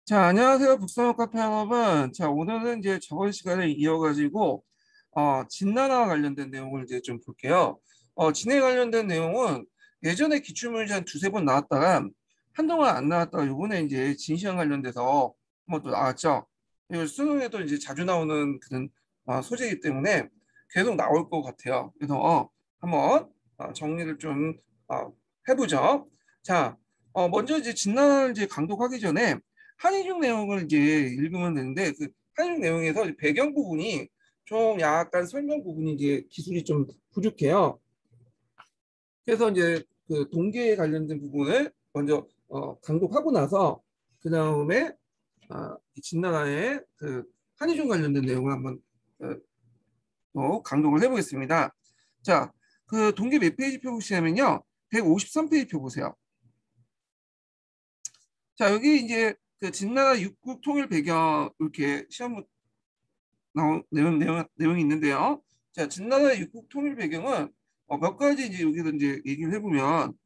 자, 안녕하세요. 북서역 카페 여러분. 자, 오늘은 이제 저번 시간에 이어가지고, 진단과 관련된 내용을 이제 좀 볼게요. 진에 관련된 내용은 예전에 기출문제 한 두세 번 나왔다가 한동안 안 나왔다가 요번에 이제 진시황 관련돼서 한번 또 나왔죠. 이거 수능에도 이제 자주 나오는 그런 소재이기 때문에 계속 나올 것 같아요. 그래서 한번 정리를 좀 해보죠. 자, 먼저 이제 진단을 이제 강독하기 전에 한의중 내용을 이제 읽으면 되는데 그 한의중 내용에서 배경 부분이 좀 약간 설명 부분이 이제 기술이 좀 부족해요. 그래서 이제 그 동계에 관련된 부분을 먼저 강독하고 나서 그 다음에 진나라의 그 한의중 관련된 내용을 한번 강독을 해보겠습니다. 자, 그 동계 몇 페이지 표 보시냐면요. 153페이지 표 보세요. 자, 여기 이제 그 진나라 육국 통일 배경 이렇게 시험 나온 내용이 있는데요. 자, 진나라 육국 통일 배경은 몇 가지 이제 여기서 이제 얘기를 해보면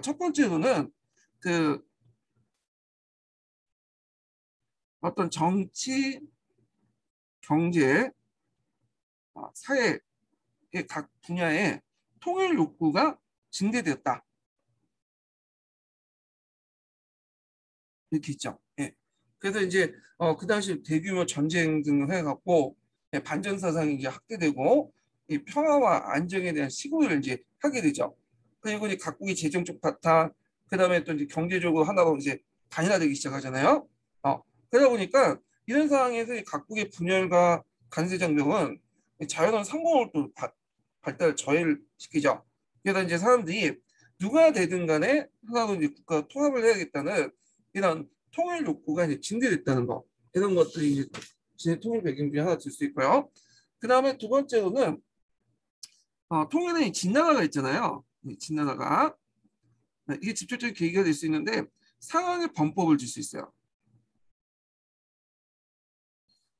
첫 번째로는 그 어떤 정치, 경제, 사회의 각 분야의 통일 욕구가 증대되었다. 이렇게 있죠. 예. 그래서 이제 그 당시 대규모 전쟁 등을 해갖고 반전 사상이 이제 확대되고 이 평화와 안정에 대한 시도를 이제 하게 되죠. 그리고 이제 각국의 재정적 바탕, 그다음에 또 이제 경제적으로 하나로 이제 단일화되기 시작하잖아요. 그러다 보니까 이런 상황에서 이 각국의 분열과 관세 장벽은 자연한 상공을 또 발달 저해를 시키죠. 그래서 이제 사람들이 누가 되든 간에 하나로 이제 국가 통합을 해야겠다는 이런 통일 욕구가 이제 증대됐다는 거, 이런 것들이 이제 진의 통일 배경 중에 하나 될 수 있고요. 그 다음에 두 번째로는 통일의 진나라가 있잖아요. 이 진나라가 이게 직접적인 계기가 될 수 있는데 상황의 범법을 줄 수 있어요.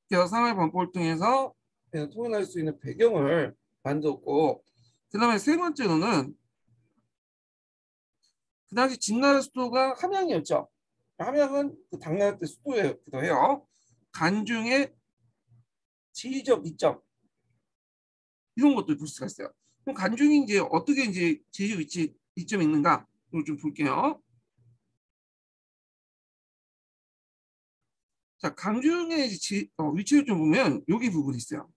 그래서 상황의 범법을 통해서 통일할 수 있는 배경을 만들었고, 그 다음에 세 번째로는 그 당시 진나라 수도가 함양이었죠. 함양은 그 당나라 때 수도였기도 해요. 간중의 지리적 이점 이런 것도 볼 수가 있어요. 그럼 간중이 이제 어떻게 이제 지리적 이점이 있는가 이걸 좀 볼게요. 자, 간중의 위치를 좀 보면 여기 부분이 있어요.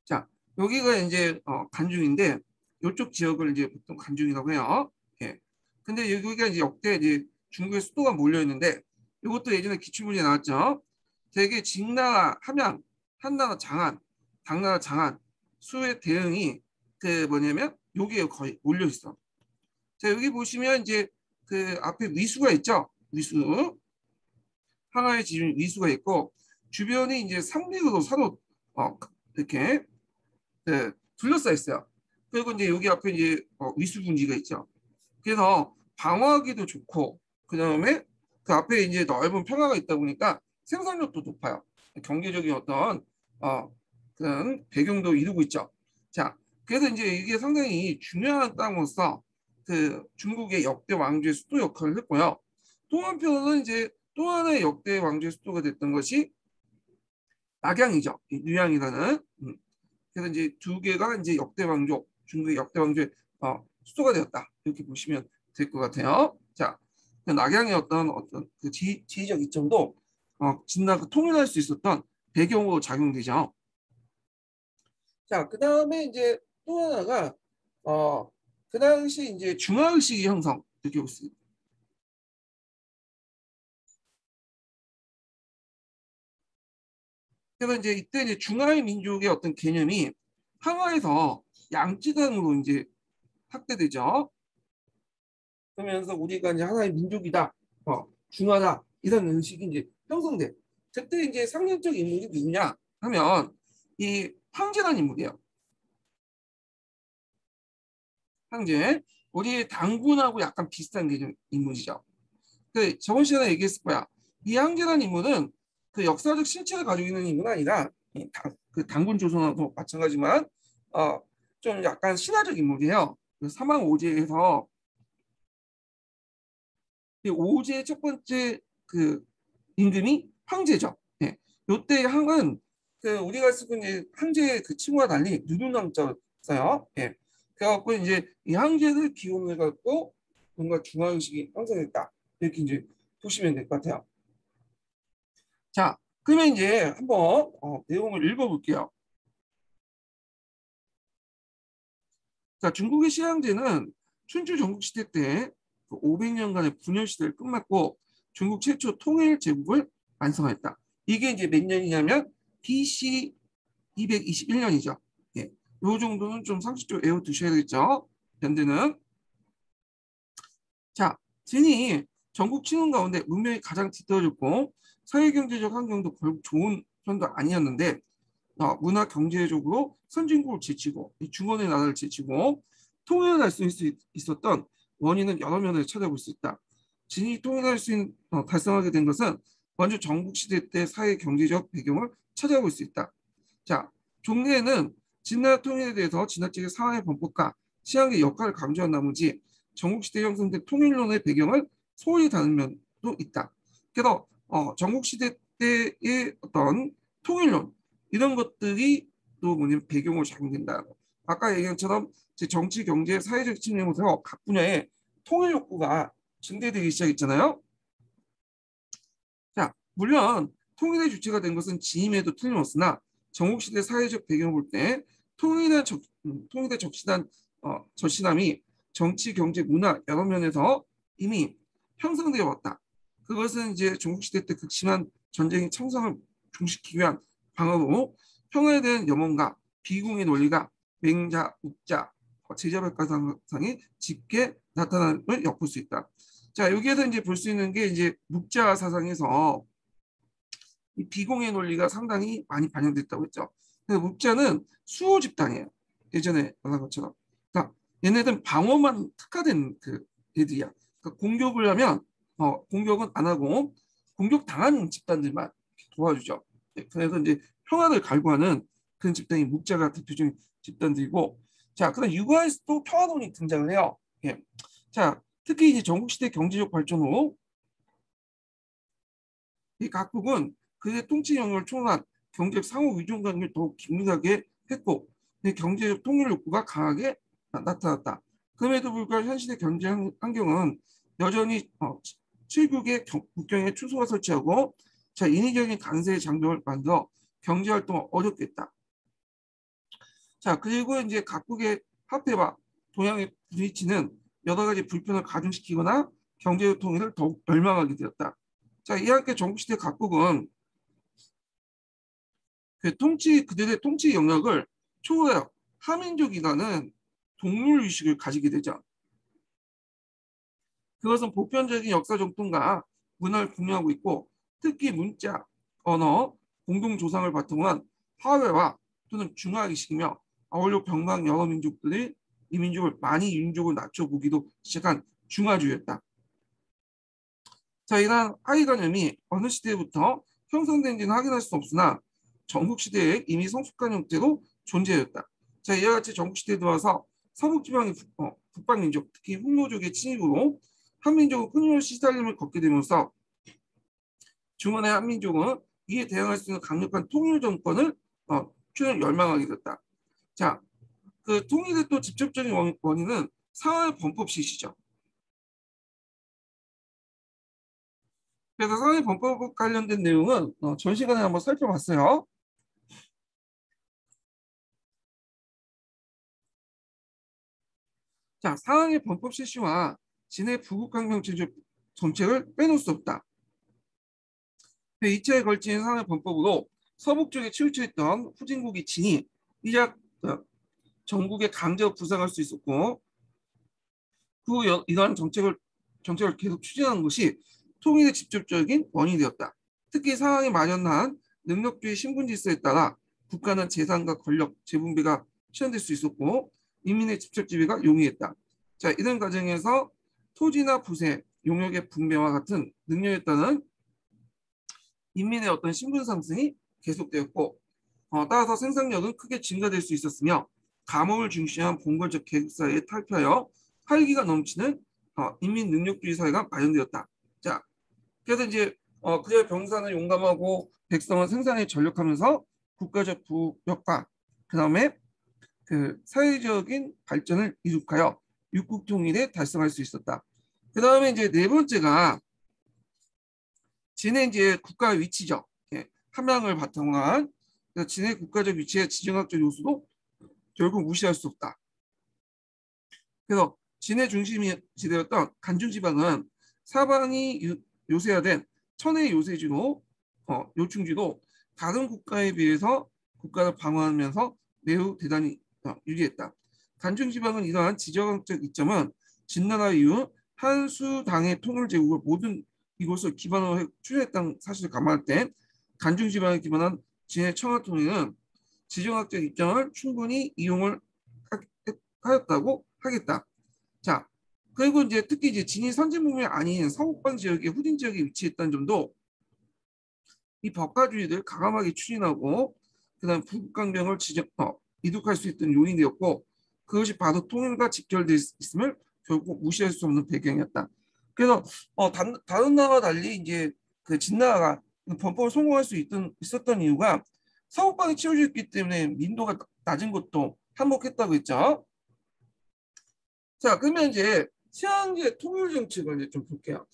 자, 여기가 이제 간중인데 이쪽 지역을 이제 보통 간중이라고 해요. 예. 근데 여기가 이제 역대 이제 중국의 수도가 몰려 있는데 이것도 예전에 기출문제 나왔죠. 대개 진나라 함양, 한나라 장안, 당나라 장안 수의 대응이 그 뭐냐면 여기에 거의 몰려 있어. 자, 여기 보시면 이제 그 앞에 위수가 있죠. 위수. 항하의 지금 위수가 있고 주변이 이제 상륙으로 서로 이렇게 둘러싸여 있어요. 그리고 이제 여기 앞에 이제 위수 분지가 있죠. 그래서 방어하기도 좋고 그다음에 그 앞에 이제 넓은 평화가 있다 보니까 생산력도 높아요. 경제적인 어떤 어, 그런 배경도 이루고 있죠. 자, 그래서 이제 이게 상당히 중요한 땅으로서 그 중국의 역대 왕조의 수도 역할을 했고요. 또 한편으로는 이제 또 하나의 역대 왕조의 수도가 됐던 것이 낙양이죠. 류양이라는. 그래서 이제 두 개가 이제 역대 왕조, 중국의 역대 왕조의 수도가 되었다. 이렇게 보시면 될 것 같아요. 자, 그 낙양의 어떤 그 지리적 이점도 진나라 통일할 수 있었던 배경으로 작용되죠. 자, 그 다음에 이제 또 하나가 그 당시 이제 중화의식의 형성 이렇게 볼수 있습니다. 그래서 이제 이때 이제 중화의 민족의 어떤 개념이 한화에서 양지강으로 이제 확대되죠. 그러면서 우리가 이제 하나의 민족이다, 중화다 이런 의식이 이제 형성돼. 그때 이제 상징적 인물이 누구냐 하면 이 황제라는 인물이에요. 황제. 우리 당군하고 약간 비슷한 개념 인물이죠. 그 저번 시간에 얘기했을 거야. 이 황제라는 인물은 그 역사적 실체를 가지고 있는 인물은 아니라 그 당군 조선하고 마찬가지만 어, 좀 약간 신화적 인물이에요. 그 사망 오제에서 오제의 첫 번째 그 임금이 황제죠. 예. 요때 황은 그 우리가 쓰고 있는 황제의 그 칭호와 달리 누누남자 써요. 예. 그래갖고 이제 이 황제를 기원을 갖고 뭔가 중앙식이 형성됐다. 이렇게 이제 보시면 될 것 같아요. 자, 그러면 이제 한번 내용을 읽어볼게요. 자, 중국의 시황제는 춘추 전국시대 때 500년간의 분열시대를 끝맺고 중국 최초 통일 제국을 완성했다. 이게 이제 몇 년이냐면 BC 221년이죠. 예, 요 정도는 좀 상식적으로 외워두셔야 되겠죠. 현대는. 자, 진이 전국 치는 가운데 문명이 가장 뒤떨어졌고 사회경제적 환경도 결국 좋은 편도 아니었는데 문화 경제적으로 선진국을 제치고 중원의 나라를 제치고 통일을 할 수 있었던 원인은 여러 면을 찾아볼 수 있다. 진이 통일할 수 있는 달성하게 된 것은 먼저 전국시대 때 사회 경제적 배경을 찾아볼 수 있다. 자, 종래에는 진나라 통일에 대해서 지나치게 사회 범법과 시향의 역할을 강조한 나머지 전국시대 형성된 통일론의 배경을 소홀히 다룬 면도 있다. 그래서 전국시대 때의 어떤 통일론 이런 것들이 또 뭐냐면 배경으로 작용된다. 아까 얘기한 것처럼 정치, 경제, 사회적 측면에서 각 분야의 통일 욕구가 증대되기 시작했잖아요. 자, 물론 통일의 주체가 된 것은 진임에도 틀림없으나 전국시대 사회적 배경을 볼 때 통일의 절실함이 정치, 경제, 문화 여러 면에서 이미 형성되어 왔다. 그것은 이제 전국시대 때 극심한 전쟁의 청성을 중식시키기 위한 방어로 평화에 대한 염원과 비공의 논리가 맹자, 묵자, 제자백과상이 짙게 나타남을 엿볼 수 있다. 자, 여기에서 이제 볼 수 있는 게 이제 묵자 사상에서 이 비공의 논리가 상당히 많이 반영됐다고 했죠. 그래서 묵자는 수호 집단이에요. 예전에 말한 것처럼. 그러니까 얘네들은 방어만 특화된 그 애들이야. 그러니까 공격을 하면 공격은 안 하고 공격 당하는 집단들만 도와주죠. 그래서 이제 평화를 갈구하는 그런 집단이 묵자가 대표적인 집단들이고, 자, 그다음 육아에서도 평화론이 등장을 해요. 예. 자, 특히 이제 전국시대 경제적 발전 후 이 각국은 그의 통치 영역을 초월한 경제적 상호 의존 관계를 더욱 긴밀하게 했고 경제적 통일 욕구가 강하게 나타났다. 그럼에도 불구하고 현 시대 경제 환경은 여전히 7국의 국경에 추소가 설치하고 자, 인위적인 관세의 장벽을 만들어 경제 활동을 어렵게 했다. 자, 그리고 이제 각국의 화폐와 동양의 부딪히는 여러 가지 불편을 가중시키거나 경제 통일을 더욱 열망하게 되었다. 자, 이와 함께 전국시대 각국은 그들의 통치 영역을 초월해 하민족이라는 동물의식을 가지게 되죠. 그것은 보편적인 역사 정통과 문화를 공유하고 있고 특히 문자, 언어, 공동조상을 바탕으로 한 화훼와 또는 중화의식이며 아울러 병방 여러 민족들이 이 민족을 많이 민족을 낮춰보기도 시작한 중화주의였다. 자, 이러한 하이관념이 어느 시대부터 형성된지는 확인할 수 없으나 전국시대에 이미 성숙한 형태로 존재하였다. 자, 이와 같이 전국시대에 들어와서 서북지방의 북방민족, 특히 흑노족의 침입으로 한민족은 끊임없이 시달림을 겪게 되면서 중원의 한민족은 이에 대응할 수 있는 강력한 통일 정권을 열망하게 됐다. 자, 그 통일의 또 직접적인 원인은 사회 범법 실시죠. 그래서 사회 범법 관련된 내용은 전 시간에 한번 살펴봤어요. 자, 상황의 범법 실시와 진해 부국강경 제조 정책을 빼놓을 수 없다. 2차에 걸친 상황의 범법으로 서북 쪽에 치우쳐있던 후진국이 진이 이자 전국에 강제로 부상할 수 있었고 이러한 정책을 계속 추진하는 것이 통일의 직접적인 원인이 되었다. 특히 상황이 만연한 능력주의 신분 질서에 따라 국가는 재산과 권력 재분배가 실현될 수 있었고 인민의 직접 지배가 용이했다. 자, 이런 과정에서 토지나 부세, 용역의 분배와 같은 능력에 따른 인민의 어떤 신분 상승이 계속되었고 따라서 생산력은 크게 증가될 수 있었으며 가뭄을 중시한 봉건적 계급사회에 탈피하여 활기가 넘치는 인민 능력주의 사회가 마련되었다. 그래서 이제 그의 병사는 용감하고 백성은 생산에 전력하면서 국가적 부역과 그다음에 그 사회적인 발전을 이룩하여 육국 통일에 달성할 수 있었다. 그다음에 이제 네 번째가 진의 이제 국가 위치죠. 예, 함량을 바탕으로 한 진의 국가적 위치의 지정학적 요소도 결국 무시할 수 없다. 그래서 진의 중심이 지대였던 간중지방은 사방이 요새화된 천의 요새지도 요충지도 다른 국가에 비해서 국가를 방어하면서 매우 대단히 유리했다. 간중지방은 이러한 지정학적 이점은 진나라 이후 한수당의 통일 제국을 모든 이곳을 기반으로 추진했다는 사실을 감안할 때 간중지방에 기반한 진의 청화 통일은 지정학적 입장을 충분히 이용을 하였다고 하겠다. 자, 그리고 이제 특히 이제 진이 선진국이 아닌 서북방 지역의 후진 지역에 위치했다는 점도 이 법가주의를 가감하게 추진하고 그다음 북강병을 이룩할 수 있던 요인이었고 그것이 바로 통일과 직결되어 있음을 결국 무시할 수 없는 배경이었다. 그래서 다른 나라와 달리 이제 그 진나라가 번법을 성공할 수 있었던 이유가 서북방이 치워졌기 때문에 민도가 낮은 것도 한몫했다고 했죠. 자, 그러면 이제 시황제 통일 정책을 이제 좀 볼게요.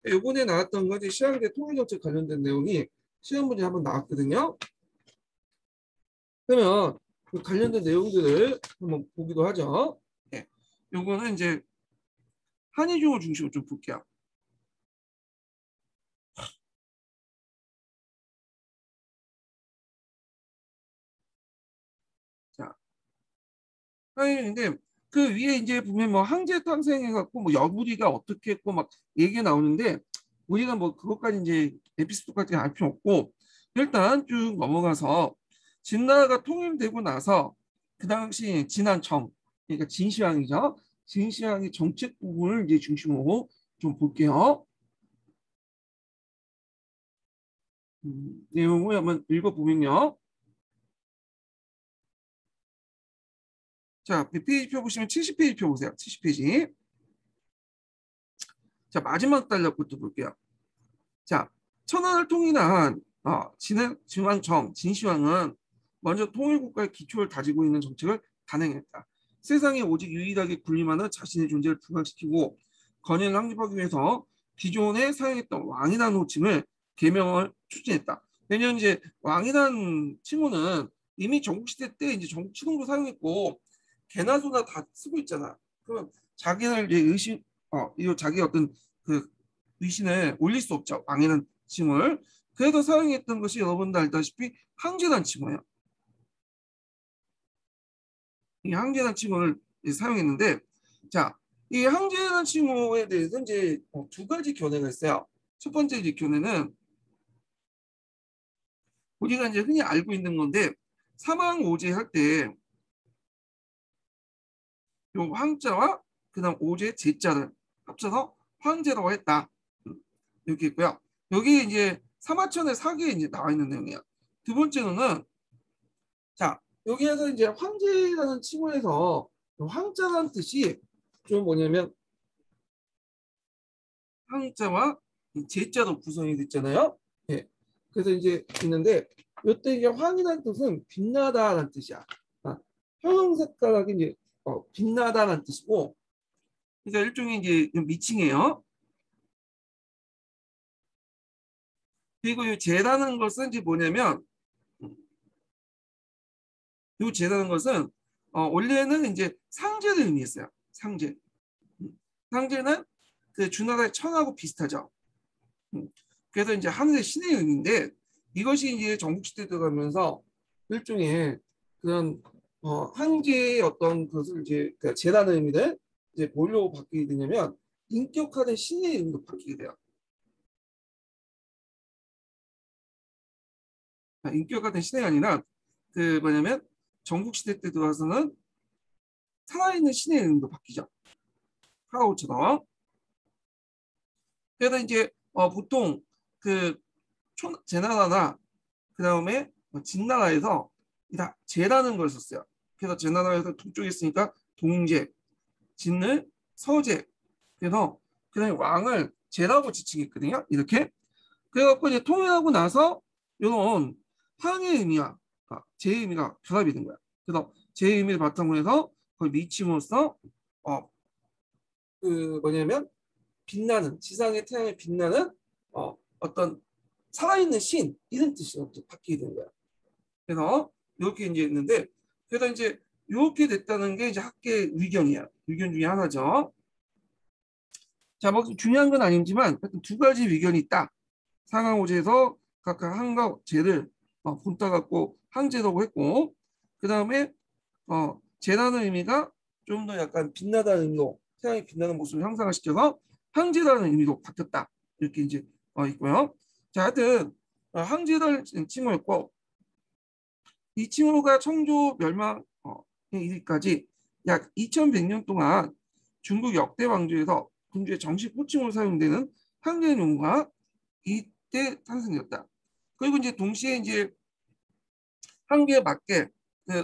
이번에 나왔던 거지 시황제 통일 정책 관련된 내용이 시험 문제 한번 나왔거든요. 그러면 그 관련된 내용들을 한번 보기도 하죠. 예. 요거는 이제 한의중을 중심으로 좀 볼게요. 자, 한의중인데 그 위에 이제 보면 뭐 항제 탄생해갖고 뭐 여부리가 어떻게 했고 막 얘기가 나오는데 우리가 뭐 그것까지 이제 에피소드까지 알 필요 없고 일단 쭉 넘어가서 진나라가 통일되고 나서 그 당시 진안청 그러니까 진시황이죠. 진시황의 정책 부분을 이제 중심으로 좀 볼게요. 내용을 한번 읽어보면요. 자, 페이지 표 보시면 70페이지 표 보세요. 70페이지. 자, 마지막 달력부터 볼게요. 자, 천안을 통일한 진안청, 진시황은 먼저 통일국가의 기초를 다지고 있는 정책을 단행했다. 세상에 오직 유일하게 군림하는 자신의 존재를 부각시키고 건의를 확립하기 위해서 기존에 사용했던 왕이라는 호칭을 개명을 추진했다. 왜냐하면 이제 왕이라는 칭호는 이미 전국시대 때 이제 전국 칭호로 사용했고 개나 소나 다 쓰고 있잖아. 그러면 자기를 이제 이거 자기 어떤 그 위신을 올릴 수 없죠. 왕이라는 칭호를. 그래서 사용했던 것이 여러분도 알다시피 항제란 칭호예요. 이 항제란 칭호를 사용했는데, 자, 이 항제란 칭호에 대해서 이제 두 가지 견해가 있어요. 첫 번째 이제 견해는 우리가 이제 흔히 알고 있는 건데 사망오제 할 때 요 황자와 그다음 오제 제자를 합쳐서 황제라고 했다. 이렇게 있고요. 여기 이제 사마천의 사기에 이제 나와 있는 내용이야. 두 번째로는 자 여기에서 이제 황제라는 칭호에서 황자라는 뜻이 좀 뭐냐면 황자와 제자로 구성이 됐잖아요. 예. 그래서 이제 있는데 이때 이제 황이라는 뜻은 빛나다라는 뜻이야. 형형색깔하게 이제 빛나다라는 뜻이고, 그러니까 일종의 이제 미칭이에요. 그리고 이 제라는 것은 이제 뭐냐면 이 제라는 것은 원래는 이제 상제를 의미했어요. 상제. 상제는 그 주나라의 천하고 비슷하죠. 그래서 이제 하늘의 신의 의미인데 이것이 이제 전국시대 들어가면서 일종의 그런 한계의 어떤 것을 이제 그 제라는 의미를 이제 뭘로 바뀌게 되냐면 인격화된 신의 의미로 바뀌게 돼요. 인격화된 신의 아니라 그 뭐냐면 전국시대 때 들어와서는 살아있는 신의 의미로 바뀌죠. 파라오처럼. 그래서 이제 보통 그 제나라나 그 다음에 진나라에서 다 제라는 걸 썼어요. 그래서 제나라에서 동쪽에 있으니까 동제, 진을, 서제. 그래서 그다음에 왕을 제라고 지칭했거든요. 이렇게. 그래갖고 이제 통일하고 나서 이런 항의 의미와 제의 의미가 결합이 된 거야. 그래서 제의 의미를 바탕으로 해서 거의 미침으로써 그 뭐냐면 빛나는 지상의 태양에 빛나는 어떤 살아있는 신 이런 뜻으로 바뀌게 된 거야. 그래서 이렇게 이제 있는데 그래서 이제 이렇게 됐다는 게 이제 학계 의견이야. 의견 중에 하나죠. 자, 뭐 중요한 건 아니지만 두 가지 의견이 있다. 상하오제에서 각각 항과 제를 본따 갖고 항제라고 했고 그 다음에 제라는 의미가 좀 더 약간 빛나다는 의미로 태양이 빛나는 모습을 형상화 시켜서 항제라는 의미로 바뀌었다. 이렇게 이제 있고요. 자, 하여튼 항제라는 칭호였고 이 칭호가 청조 멸망에 이르기까지 약 2100년 동안 중국 역대 왕조에서 군주의 정식 호칭으로 사용되는 항제 용어가 이때 탄생되었다. 그리고 이제 동시에 이제 한계에 맞게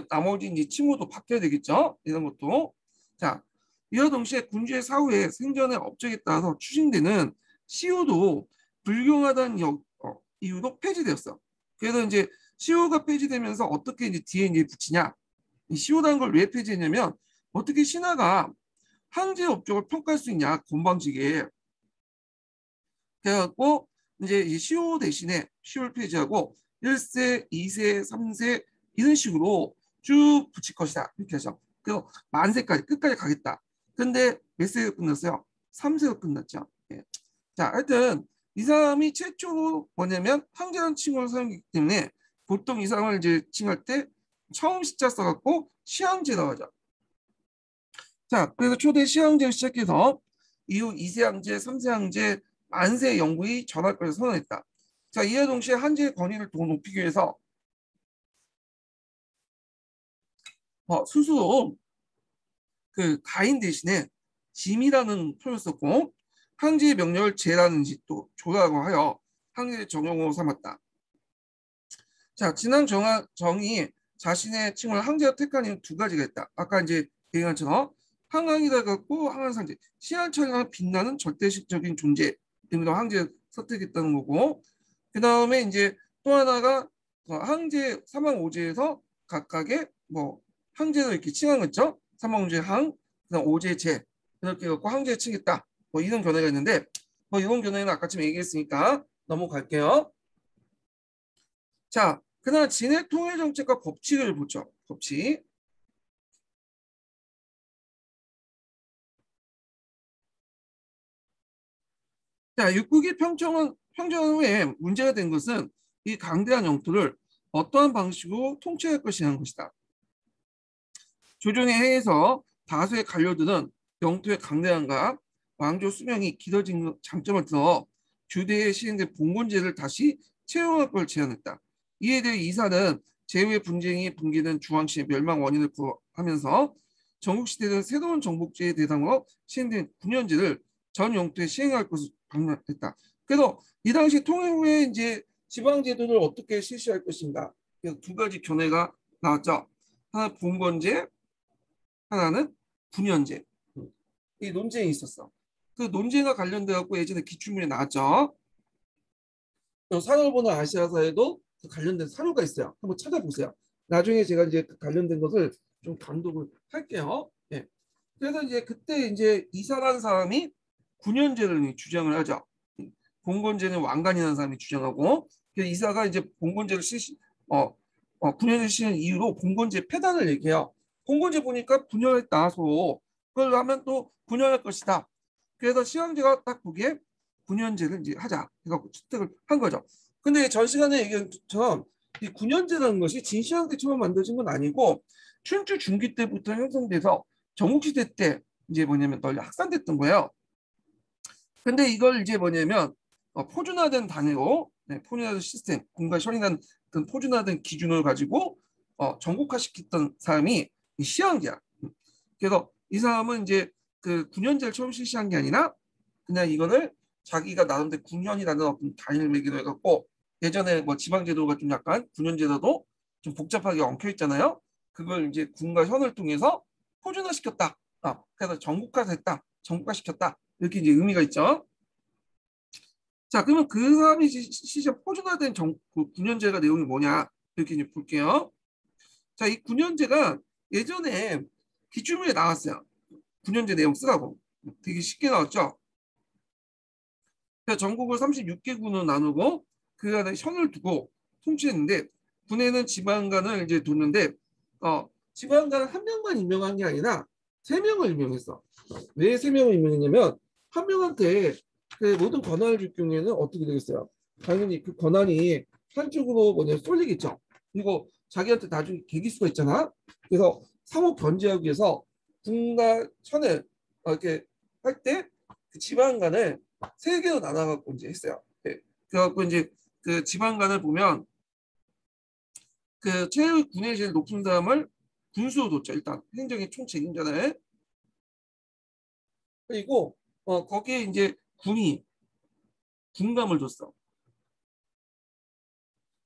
나머지 이제 칭호도 바뀌어야 되겠죠. 이런 것도. 자, 이와 동시에 군주의 사후에 생전의 업적에 따라서 추징되는 시효도 불경하다는 이유로 폐지되었어. 그래서 이제 시효가 폐지되면서 어떻게 이제 뒤에 이제 붙이냐? 이 시효라는 걸 왜 폐지했냐면 어떻게 신하가 항제 업적을 평가할 수 있냐? 건방지게. 그래갖고 이제 이 시효 대신에 시효를 폐지하고 1세, 2세, 3세 이런 식으로 쭉 붙일 것이다. 이렇게 해서 그래서 만세까지 끝까지 가겠다. 근데 몇 세가 끝났어요? 3세가 끝났죠. 예. 자, 하여튼 이 사람이 최초로 뭐냐면 황제라는 칭호를 사용했기 때문에 보통 이 사람을 이제 칭할 때 처음 시자 써갖고 시황제라고 하죠. 자, 그래서 초대 시황제를 시작해서 이후 2세 황제, 3세 황제, 만세 영구히 전할 것을 선언했다. 자, 이와 동시에 한제의 권위를 더 높이기 위해서 스스로 그 가인 대신에 짐이라는 표현을 썼고 황제의 명령을 제라는 또 조라고 하여 황제의 정형으로 삼았다. 자, 진왕 정이 자신의 칭호를 황제가 택한 이유 두 가지가 있다. 아까 이제 얘기한 것처럼 한강이다 갖고 항한상제, 시한천이랑 빛나는 절대식적인 존재 때문에 황제 선택했다는 거고 그 다음에 이제 또 하나가 황제 사망오제에서 각각의 뭐 황제도 이렇게 칭한 거죠. 사망오제 항, 그다음 오제 제 이렇게 갖고 황제에 칭했다. 뭐 이런 견해가 있는데 뭐 이런 견해는 아까쯤 얘기했으니까 넘어갈게요. 자, 그다음 진해 통일 정책과 법칙을 보죠. 법칙. 자, 육국이 평정 후에 문제가 된 것은 이 강대한 영토를 어떠한 방식으로 통치할 것이라는 것이다. 조정에 해에서 다수의 관료들은 영토의 강대함과 왕조 수명이 길어진 장점을 들어 주대에 시행된 봉건제를 다시 채용할 걸 제안했다. 이에 대해 이사는 제후의 분쟁이 붕괴된 중앙시의 멸망 원인을 구하면서 전국시대는 새로운 정복제의 대상으로 시행된 9년제를 전 영토에 시행할 것을 방문했다. 그래서 이 당시 통일 후에 이제 지방제도를 어떻게 실시할 것인가 두 가지 견해가 나왔죠. 하나 봉건제, 하나는 9년제. 이 논쟁이 있었어. 그 논쟁과 관련돼 갖고 예전에 기출문제 나왔죠. 산업보나 아시아사에도 그 관련된 사료가 있어요. 한번 찾아보세요. 나중에 제가 이제 그 관련된 것을 좀 감독을 할게요. 예. 그래서 이제 그때 이제 이사라는 사람이 9년제를 주장을 하죠. 봉건제는 왕관이라는 사람이 주장하고 이사가 이제 봉건제를 9년을 시는 이유로 봉건제 폐단을 얘기해요. 봉건제 보니까 9년했다 소. 그걸 하면 또 9년할 것이다. 그래서 시황제가 딱 보기에 9년제를 이제 하자 해갖고 채택을 한 거죠. 근데 전 시간에 얘기한 것처럼 이 9년제라는 것이 진시황 때 처음 만들어진 건 아니고 춘추 중기 때부터 형성돼서 전국시대 때 이제 뭐냐면 널리 확산됐던 거예요. 근데 이걸 이제 뭐냐면 포준화된 단위로 포준화된 시스템, 공간 처리난 포준화된 기준을 가지고 전국화시켰던 사람이 시황제야. 그래서 이 사람은 이제 그 9년제를 처음 실시한 게 아니라 그냥 이거를 자기가 나름대로 9년이라는 어떤 단위를 매기로 해갖고 예전에 뭐 지방제도가 좀 약간 9년제도도 좀 복잡하게 엉켜 있잖아요. 그걸 이제 군과 현을 통해서 표준화시켰다. 그래서 전국화됐다. 전국화시켰다. 이렇게 이제 의미가 있죠. 자, 그러면 그 사람이 시제 표준화된 그 9년제가 내용이 뭐냐 이렇게 이제 볼게요. 자, 이 9년제가 예전에 기출문제 나왔어요. 9년제 내용 쓰라고. 되게 쉽게 나왔죠. 전국을 36개군으로 나누고 그 안에 선을 두고 통치했는데 군에는 지방관을 이제 뒀는데 지방관 한 명만 임명한 게 아니라 세 명을 임명했어. 왜 세 명을 임명했냐면 한 명한테 그 모든 권한을 줄 경우에는 어떻게 되겠어요? 당연히 그 권한이 한쪽으로 뭐냐 쏠리겠죠. 그리고 자기한테 나중에 계기수가 있잖아. 그래서 상호 견제하기 위해서 군과 천을 이렇게 할 때 그 지방관을 세 개로 나눠갖고 이제 했어요. 네. 그래갖고 이제 그 지방관을 보면 그 최의 군의 제일 높은 사람을 군수로 뒀죠. 일단 행정의 총책임자를. 그리고 거기에 이제 군이 군감을 줬어.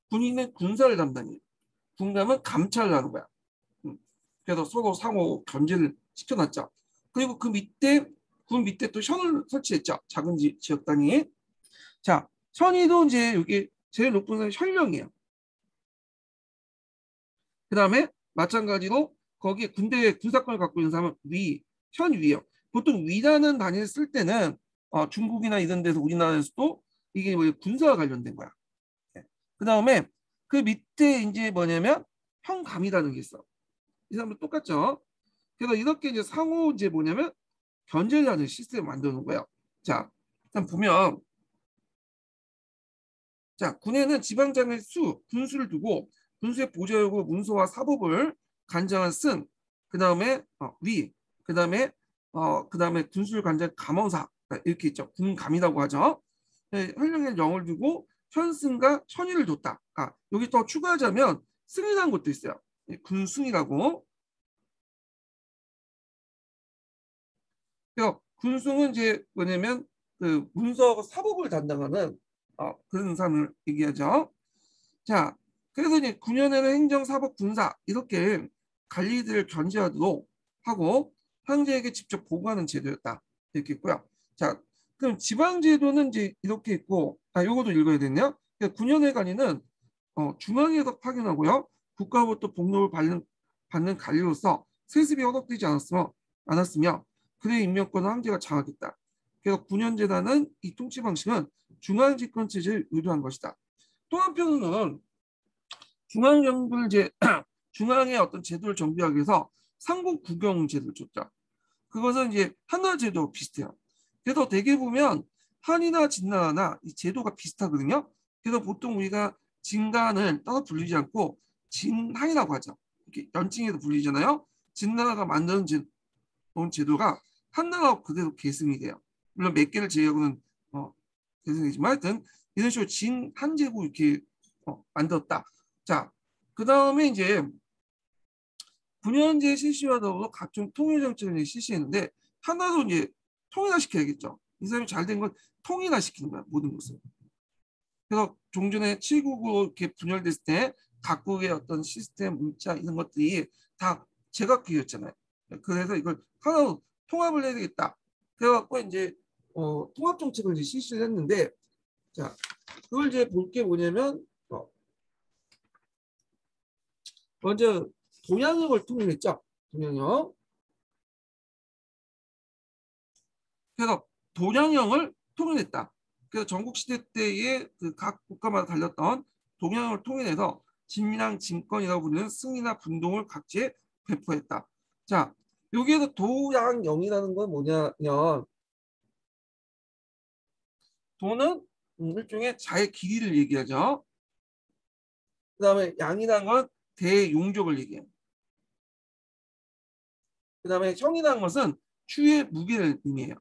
군인은 군사를 담당해. 군감은 감찰을 하는 거야. 그래서 서로 상호 견제를 시켜놨죠. 그리고 그 밑에 군 밑에 또 현을 설치했죠. 작은 지역 단위에. 자, 현이도 이제 여기 제일 높은 사람이 현령이에요. 그 다음에 마찬가지로 거기에 군대 군사권을 갖고 있는 사람은 현위예요. 보통 위라는 단위를 쓸 때는 중국이나 이런 데서 우리나라에서도 이게 뭐 군사와 관련된 거야. 그 다음에 그 밑에 이제 뭐냐면 현감이라는 게 있어. 이 사람도 똑같죠. 그래서 이렇게 이제 상호 이제 뭐냐면 견제를 하는 시스템을 만드는 거예요. 자, 일단 보면 자, 군에는 지방장의 군수를 두고 군수의 보좌하고 문서와 사법을 관장한 승, 그 다음에 그 다음에 군수를 관장 감원사 이렇게 있죠. 군감이라고 하죠. 네, 현령의 영을 두고 현승과 현위를 뒀다. 여기 더 추가하자면 승이라는 것도 있어요. 군승이라고. 그래서 군승은 이제 뭐냐면 그 문서하고 사법을 담당하는 그런 사람을 얘기하죠. 자, 그래서 이제 9년에는 행정, 사법, 군사 이렇게 관리들을 견제하도록 하고 황제에게 직접 보고하는 제도였다. 이렇게 있고요. 자, 그럼 지방제도는 이제 이렇게 있고, 요것도 읽어야 되네요. 9년의 관리는 중앙에서 파견하고요. 국가로부터 복록을 받는 관리로서 세습이 허락되지 않았으며 그의 임명권은 황제가 장악했다. 그래서 9년제라는 이 통치 방식은 중앙집권 체제를 의도한 것이다. 또 한편으로는 중앙정부를 이제 중앙의 어떤 제도를 정비하기 위해서 상국 국영 제도를 줬죠. 그것은 이제 한나라 제도 비슷해요. 그래서 대개 보면 한이나 진나라나 이 제도가 비슷하거든요. 그래서 보통 우리가 진간을 따로 불리지 않고 진한이라고 하죠. 이렇게 연칭해서 불리잖아요. 진나라가 만드는 제도가 한나라하고 그대로 계승이 돼요. 물론 몇 개를 제외하고는 계승이지만 하여튼 이런 식으로 진한제국 이렇게 만들었다. 자, 그 다음에 이제 9년제 실시와 더불어 각종 통일 정책을 실시했는데 하나도 이제 통일화시켜야겠죠. 이 사람이 잘 된 건 통일화시키는 거야, 모든 것을. 그래서 종전에 7국으로 이렇게 분열됐을 때 각국의 어떤 시스템, 문자 이런 것들이 다 제각기였잖아요. 그래서 이걸 하나로 통합을 해야 되겠다. 그래갖고 이제 통합 정책을 이제 실시를 했는데, 자, 그걸 이제 볼 게 뭐냐면 먼저 동양역을 통일했죠. 동양역. 그래서 동양형을 통일했다. 그래서 전국시대 때의 그 각 국가마다 달렸던 동양형을 통일해서 진랑 진권이라고 부르는 승리나 분동을 각지에 배포했다. 자, 여기에서 도양영이라는 건 뭐냐면 도는 일종의 자의 길이를 얘기하죠. 그 다음에 양이라는 건 대용족을 얘기해요. 그 다음에 형이라는 것은 추의 무게를 의미해요.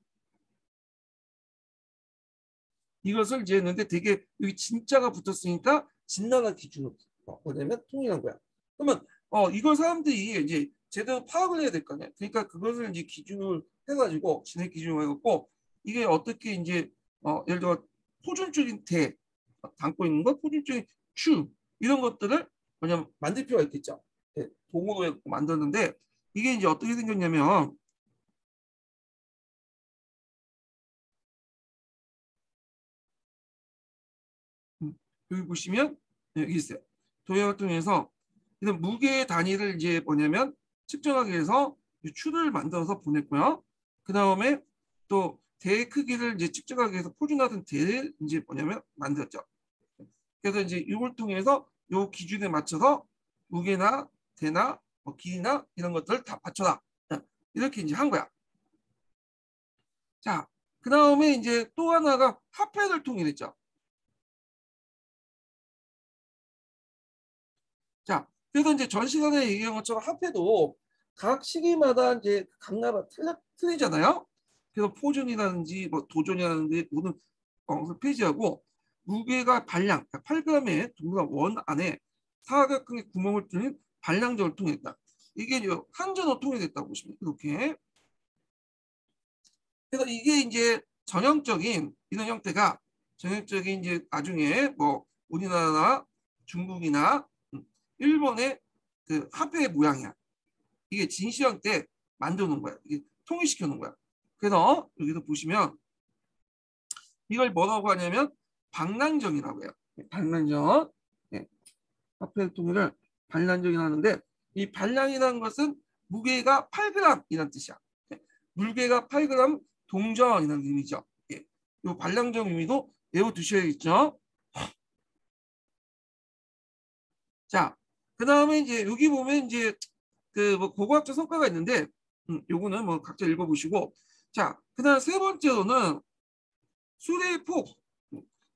이것을 이제 했는데 되게 여기 진짜가 붙었으니까 진나라 기준으로 뭐냐면 통일한 거야. 그러면 이걸 사람들이 이제 제대로 파악을 해야 될 거 아니야. 그러니까 그것을 이제 기준을 해가지고 진행 기준을 해갖고 이게 어떻게 이제 예를 들어 표준적인 대 담고 있는 것, 표준적인 추 이런 것들을 뭐냐면 만들 필요가 있겠죠. 네, 도구로 만드는데 이게 이제 어떻게 생겼냐면 여기 보시면 여기 있어요. 도형을 통해서 이런 무게의 단위를 이제 뭐냐면 측정하기 위해서 추를 만들어서 보냈고요. 그 다음에 또 대의 크기를 이제 측정하기 위해서 포준하던 대를 이제 뭐냐면 만들었죠. 그래서 이제 이걸 통해서 요 기준에 맞춰서 무게나 대나 뭐 길이나 이런 것들을 다 맞춰라. 이렇게 이제 한 거야. 자, 그 다음에 이제 또 하나가 화폐를 통일했죠. 자, 그래서 이제 전 시간에 얘기한 것처럼 화폐도 각 시기마다 이제 각 나라 틀리잖아요. 그래서 포존이라든지 뭐 도전이라든지 모든 것을 폐지하고 무게가 발량, 8g의 동그란 원 안에 사각형의 구멍을 뚫는 발량적을 통했다. 이게 한전어 통일됐다고 보시면 이렇게. 그래서 이게 이제 전형적인 이런 형태가 전형적인 이제 나중에 뭐 우리나라나 중국이나 일본의 그 화폐의 모양이야. 이게 진시황 때 만들어 놓은 거야. 이게 통일시켜 놓은 거야. 그래서 여기서 보시면 이걸 뭐라고 하냐면 방랑정이라고 해요. 방랑정. 네. 화폐 통일을 반란정이라고 하는데 이 반량이라는 것은 무게가 8g이라는 뜻이야. 네. 무게가 8g 동전이라는 의미죠. 예. 이 반량정 의미도 외워두셔야겠죠. 자, 그 다음에 이제 여기 보면 이제 그 뭐 고고학적 성과가 있는데 요거는 뭐 각자 읽어보시고 자, 그 다음 세 번째로는 수레의 폭,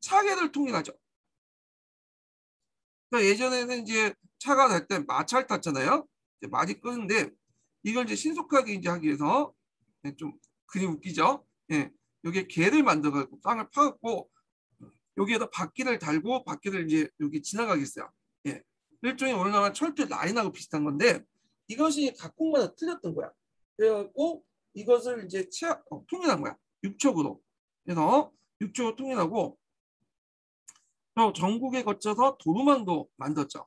차계를 통일하죠. 그러니까 예전에는 이제 차가 날 때 마차를 탔잖아요. 말이 끄는데 이걸 이제 신속하게 이제 하기 위해서 좀 그림 웃기죠. 예, 여기에 개를 만들어가지고 땅을 파갖고 여기에다 바퀴를 달고 바퀴를 이제 여기 지나가겠어요. 예, 일종의 오늘날 철도 라인하고 비슷한 건데 이것이 각국마다 틀렸던 거야. 그래갖고 이것을 이제 통일한 거야. 육척으로. 그래서 육척으로 통일하고 또 전국에 거쳐서 도루망도 만들었죠.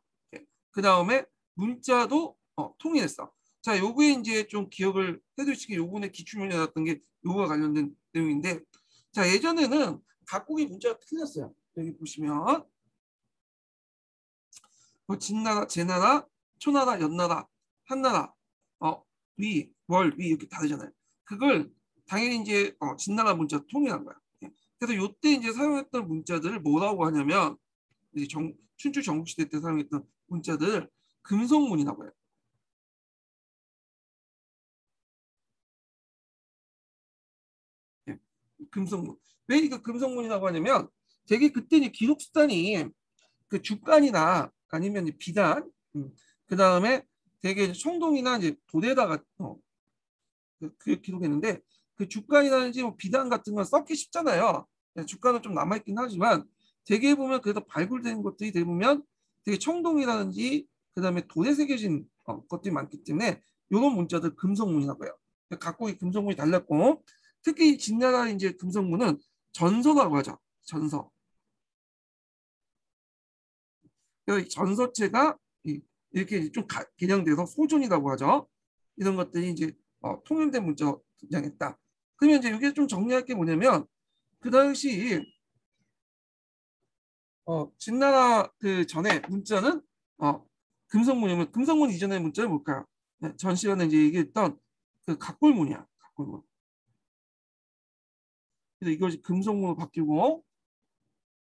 그 다음에 문자도 통일했어. 자, 요거에 이제 좀 기억을 해두시기 요번에 기출문제 나왔던 게 요거와 관련된 내용인데 자, 예전에는 각국의 문자가 틀렸어요. 여기 보시면 뭐 진나라, 제나라, 초나라, 연나라, 한나라, 위, 월, 위 이렇게 다르잖아요. 그걸 당연히 이제 진나라 문자 통일한 거야. 예. 그래서 요때 이제 사용했던 문자들을 뭐라고 하냐면 이제 춘추 전국시대 때 사용했던 문자들을 금속문이라고 해요. 예. 금속문. 왜 이거 금속문이라고 하냐면 되게 그때 이제 기록 수단이 그 주간이나 아니면 이제 비단, 그 다음에 되게 청동이나 이제 도대다가 그 기록했는데 그 주간이라든지 뭐 비단 같은 건 썩기 쉽잖아요. 주간은 좀 남아있긴 하지만 되게 보면 그래도 발굴된 것들이 대부분 되게 청동이라든지 그 다음에 돈에 새겨진 것들이 많기 때문에 이런 문자들 금속문이라고 해요. 각국의 금속문이 달랐고 특히 진나라 이제 금속문은 전서라고 하죠. 전서. 그래서 전서체가 이렇게 좀 개량돼서 소존이라고 하죠. 이런 것들이 이제 통일된 문자로 등장했다. 그러면 이제 이게 좀 정리할 게 뭐냐면 그 당시 진나라 그 전에 문자는 금성문이면 금성문 이전의 문자는 뭘까요? 네, 전 시간에 이제 얘기했던 그 각골문이야. 각골문. 그래서 이것이 금성문으로 바뀌고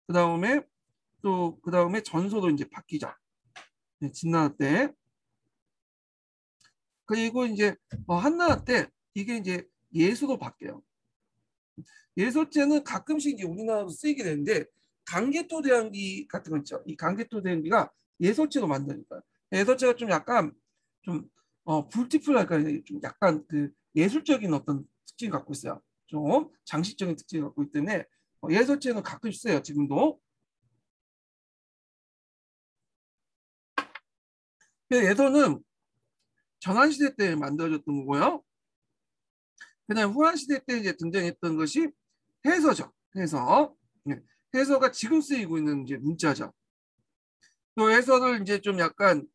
그 다음에 또 그 다음에 전소도 이제 바뀌죠. 네, 진나라 때. 그리고 이제 한나라 때 이게 이제 예수로 바뀌어요. 예소죄는 가끔씩 이제 우리나라로 쓰이게 되는데 강개토 대항기 같은 거 있죠. 이 강개토 대항기가 예소죄로 만드니까 예소죄가 좀 약간 좀 뷰티풀할까 좀 약간 그 예술적인 어떤 특징을 갖고 있어요. 좀 장식적인 특징을 갖고 있기 때문에 예소죄는 가끔 써요. 지금도. 예소는 전환시대 때 만들어졌던 거고요. 그다음 후한시대 때 이제 등장했던 것이 해서죠. 해서. 네. 해서가 지금 쓰이고 있는 이제 문자죠. 또 해서를 이제 좀 약간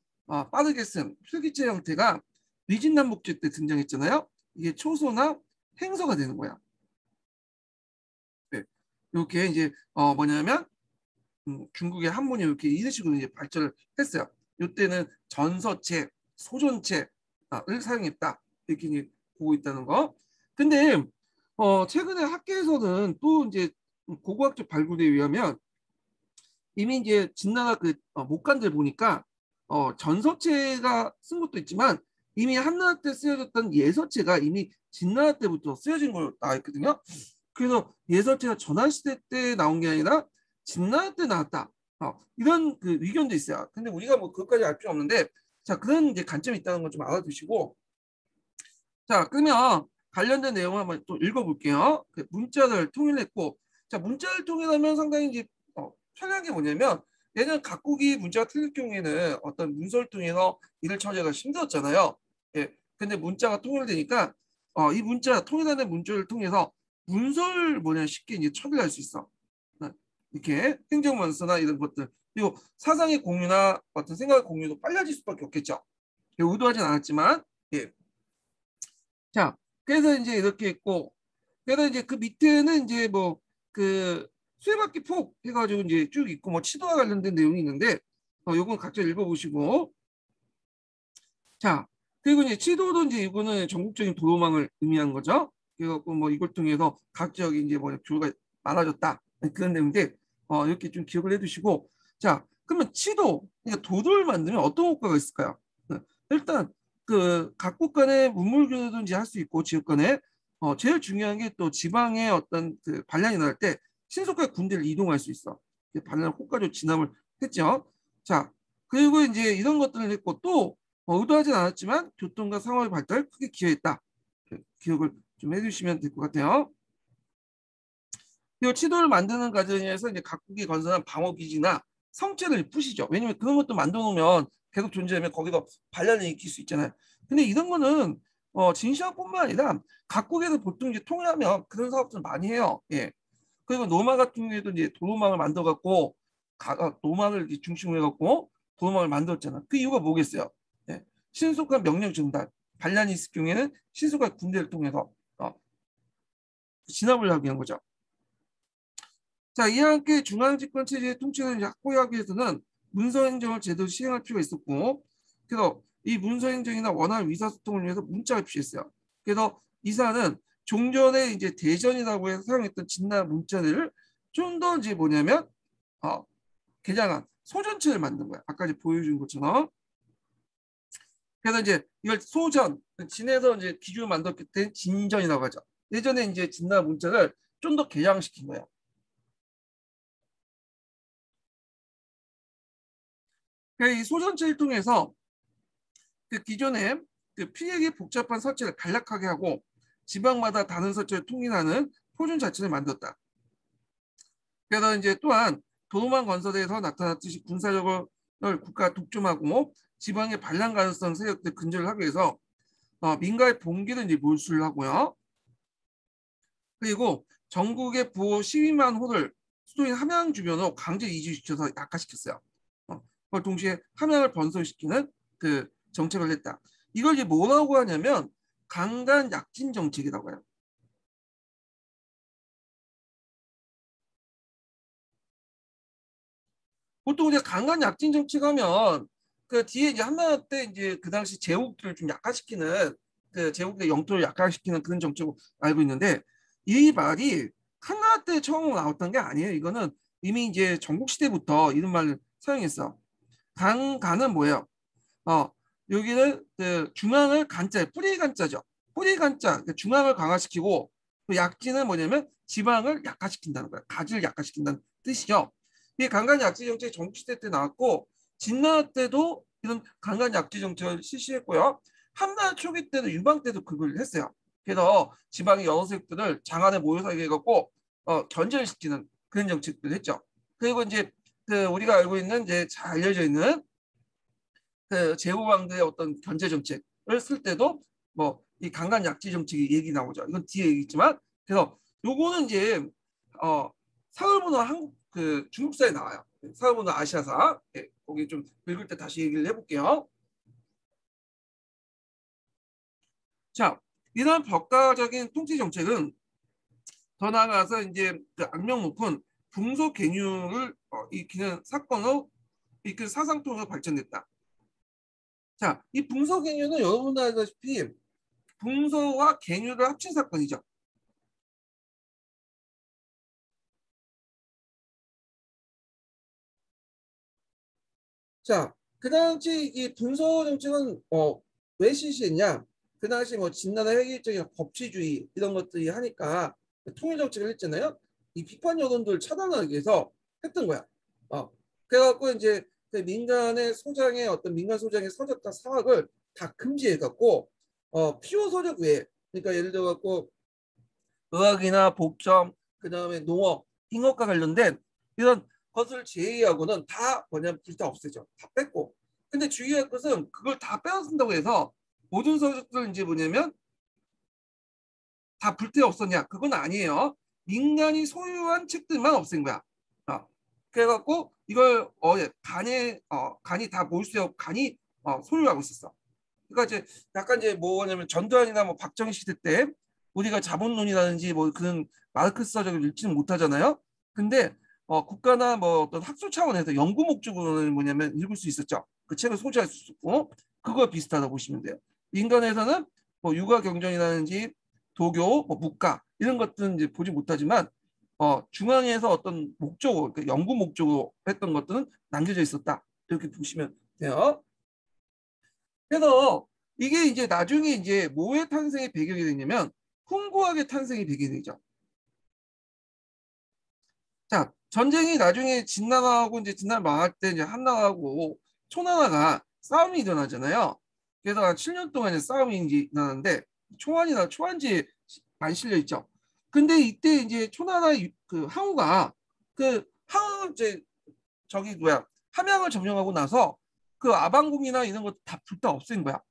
빠르게 쓴 필기체 형태가 위진남북제 때 등장했잖아요. 이게 초소나 행서가 되는 거야. 네. 이렇게 이제 뭐냐면 중국의 한문이 이렇게 이런 식으로 이제 발전을 했어요. 이때는 전서체, 소전체를 사용했다. 이렇게 이제 보고 있다는 거. 근데 최근에 학계에서는 또 이제 고고학적 발굴에 의하면 이미 이제 진나라 그 목간들 보니까 전서체가 쓴 것도 있지만 이미 한나라 때 쓰여졌던 예서체가 이미 진나라 때부터 쓰여진 걸로 나와 있거든요. 그래서 예서체가 전환시대 때 나온 게 아니라 진나라 때 나왔다. 이런 그 의견도 있어요. 근데 우리가 뭐 그것까지 알 필요 없는데, 자, 그런 이제 관점이 있다는 걸 좀 알아두시고, 자, 그러면 관련된 내용을 한번 또 읽어볼게요. 그 문자를 통일했고, 자, 문자를 통일하면 상당히 이제 편한 게 뭐냐면, 얘는 각국이 문자가 틀릴 경우에는 어떤 문서를 통해서 이를 처리하기가 힘들었잖아요. 예. 근데 문자가 통일되니까 이 문자 통일하는 문자를 통해서 문서를 뭐냐 쉽게 이제 처리할 수 있어. 이렇게 행정문서나 이런 것들, 그리고 사상의 공유나 어떤 생각의 공유도 빨라질 수밖에 없겠죠. 의도하진 않았지만, 예. 자, 그래서 이제 이렇게 있고, 그래서 이제 그 밑에는 이제 뭐 그 수레바퀴 폭 해가지고 이제 쭉 있고 뭐 치도와 관련된 내용이 있는데, 요건 각자 읽어보시고, 자, 그리고 이제 치도도 이제 이거는 전국적인 도로망을 의미하는 거죠. 그래갖고 뭐 이걸 통해서 각지역이 이제 뭐 교류가 많아졌다 그런 내용인데, 이렇게 좀 기억을 해두시고, 자, 그러면 치도, 그러니까 도도를 만들면 어떤 효과가 있을까요? 일단 그 각국 간의 문물 교류든지 할 수 있고 지역 간에 제일 중요한 게 또 지방의 어떤 그 반란이 날 때 신속하게 군대를 이동할 수 있어. 반란 호가로 진압을 했죠. 자, 그리고 이제 이런 것들을 했고 또 의도하진 않았지만 교통과 상업의 발달에 크게 기여했다. 기억을 좀 해주시면 될 것 같아요. 그리고 치도를 만드는 과정에서 이제 각국이 건설한 방어기지나 성체를 푸시죠. 왜냐면 그런 것도 만들어 놓으면 계속 존재하면 거기서 반란을 일으킬 수 있잖아요. 근데 이런 거는 진시황뿐만 아니라 각국에서 보통 이제 통일하면 그런 사업들을 많이 해요. 예. 그리고 노마 같은 경우에도 이제 도로망을 만들어 갖고 노마를 중심으로 해갖고 도로망을 만들었잖아. 그 이유가 뭐겠어요? 예. 신속한 명령 전달, 반란이 있을 경우에는 신속한 군대를 통해서 진압을 하게 한 거죠. 자, 이와 함께 중앙집권 체제의 통치를 확보하기 위해서는 문서행정을 제대로 시행할 필요가 있었고, 그래서 이 문서행정이나 원활 의사소통을 위해서 문자가 필요했어요. 그래서 이사는 종전에 이제 대전이라고 해서 사용했던 진나 문자들을 좀 더 이제 뭐냐면 개량한 소전체를 만든 거야. 아까 이제 보여준 것처럼. 그래서 이제 이걸 소전, 진에서 이제 기준을 만들었기 때문에 진전이라고 하죠. 예전에 이제 진나 문자를 좀 더 개량시킨 거예요. 이 소전체를 통해서 그 기존에 그 피해의 복잡한 설치를 간략하게 하고 지방마다 다른 설치를 통일하는 표준 자체를 만들었다. 그래서 이제 또한 도로망 건설에서 나타났듯이 군사력을 국가 독점하고 지방의 반란 가능성 세력들 근절을 하기 위해서 민가의 봉기를 이제 몰수를 하고요. 그리고 전국의 부호 12만 호를 수도인 함양 주변으로 강제 이주시켜서 약화시켰어요. 그걸 동시에 함양을 번성시키는 그 정책을 했다. 이걸 이제 뭐라고 하냐면 강간 약진 정책이라고 해요. 보통 이제 강간 약진 정책하면 그 뒤에 이제 한나라 때 이제 그 당시 제국들을 좀 약화시키는 그 제국의 영토를 약화시키는 그런 정책으로 알고 있는데 이 말이 한나라 때 처음 나왔던 게 아니에요. 이거는 이미 이제 전국 시대부터 이런 말을 사용했어. 강간은 뭐예요? 어, 여기는 그 중앙을 간자, 뿌리 간자죠. 뿌리 간자, 그 중앙을 강화시키고 또 약지는 뭐냐면 지방을 약화시킨다는 거예요. 가지를 약화시킨다는 뜻이죠. 이 강간 약지 정책이 정치시대 때 나왔고 진나라 때도 이런 강간 약지 정책을 실시했고요. 한나라 초기 때도 유방 때도 그걸 했어요. 그래서 지방의 여러 세력들을 장안에 모여 살게 해갖고 견제를 시키는 그런 정책들을 했죠. 그리고 이제 그 우리가 알고 있는 이제 잘 알려져 있는 그 제후왕들의 어떤 견제 정책을 쓸 때도 뭐 이 강간 약지 정책이 얘기 나오죠. 이건 뒤에 얘기했지만 그래서 요거는 이제 사흘문화 한국 그 중국사에 나와요. 사흘문화 아시아사. 예, 거기 좀 읽을 때 다시 얘기를 해볼게요. 자, 이런 벽가적인 통치 정책은 더 나아가서 이제 그 악명 높은 풍소 개뉴를 이기는 사건으로 이그 사상통으로 발전됐다. 자, 이 붕소갱유는 여러분도 알다시피 붕소와 갱유를 합친 사건이죠. 자, 그 당시 이 분서 정책은 왜 실시했냐? 그 당시 뭐 진나라 획일적인 법치주의 이런 것들이 하니까 통일 정책을 했잖아요. 이 비판 여론들을 차단하기 위해서 했던 거야. 그래갖고 이제 그 민간의 소장의 어떤 민간 소장의 서적과 사학을 다 금지해갖고 필요 서적 외에 그러니까 예를 들어갖고 의학이나 복점 그다음에 농업, 잉업과 관련된 이런 것을 제외하고는 다 뭐냐면 불다 없애죠. 다 뺐고. 근데 주의할 것은 그걸 다 빼앗는다고 해서 모든 서적들 이제 뭐냐면 다 불태 없었냐? 그건 아니에요. 민간이 소유한 책들만 없앤 거야. 그래갖고 이걸 간이 다 몰수하고 간이 소유하고 있었어. 그러니까 이제 약간 이제 뭐냐면 전두환이나 뭐 박정희 시대 때 우리가 자본론이라든지 뭐 그런 마르크스서적을 읽지는 못하잖아요. 근데 국가나 뭐 어떤 학술 차원에서 연구 목적으로는 뭐냐면 읽을 수 있었죠. 그 책을 소지할 수 있고 그거 비슷하다고 보시면 돼요. 인간에서는 뭐 육아 경전이라든지 도교, 뭐 문과 이런 것들은 이제 보지 못하지만 중앙에서 어떤 목적으로 그러니까 연구 목적으로 했던 것들은 남겨져 있었다. 이렇게 보시면 돼요. 그래서 이게 이제 나중에 이제 뭐의 탄생의 배경이 되냐면 훈구학의 탄생의 배경이 되죠. 자, 전쟁이 나중에 진나라하고 이제 진나라 망할 때 이제 한나라하고 초나라가 싸움이 일어나잖아요. 그래서 한 7년 동안 이제 싸움이 이제 일어나는데 초안이나 초안지에 많이 실려 있죠. 근데 이때 이제 초나라 그 항우가 그 항우 이제 저기 뭐야 함양을 점령하고 나서 그 아방궁이나 이런 거 다 불다 없앤 거야.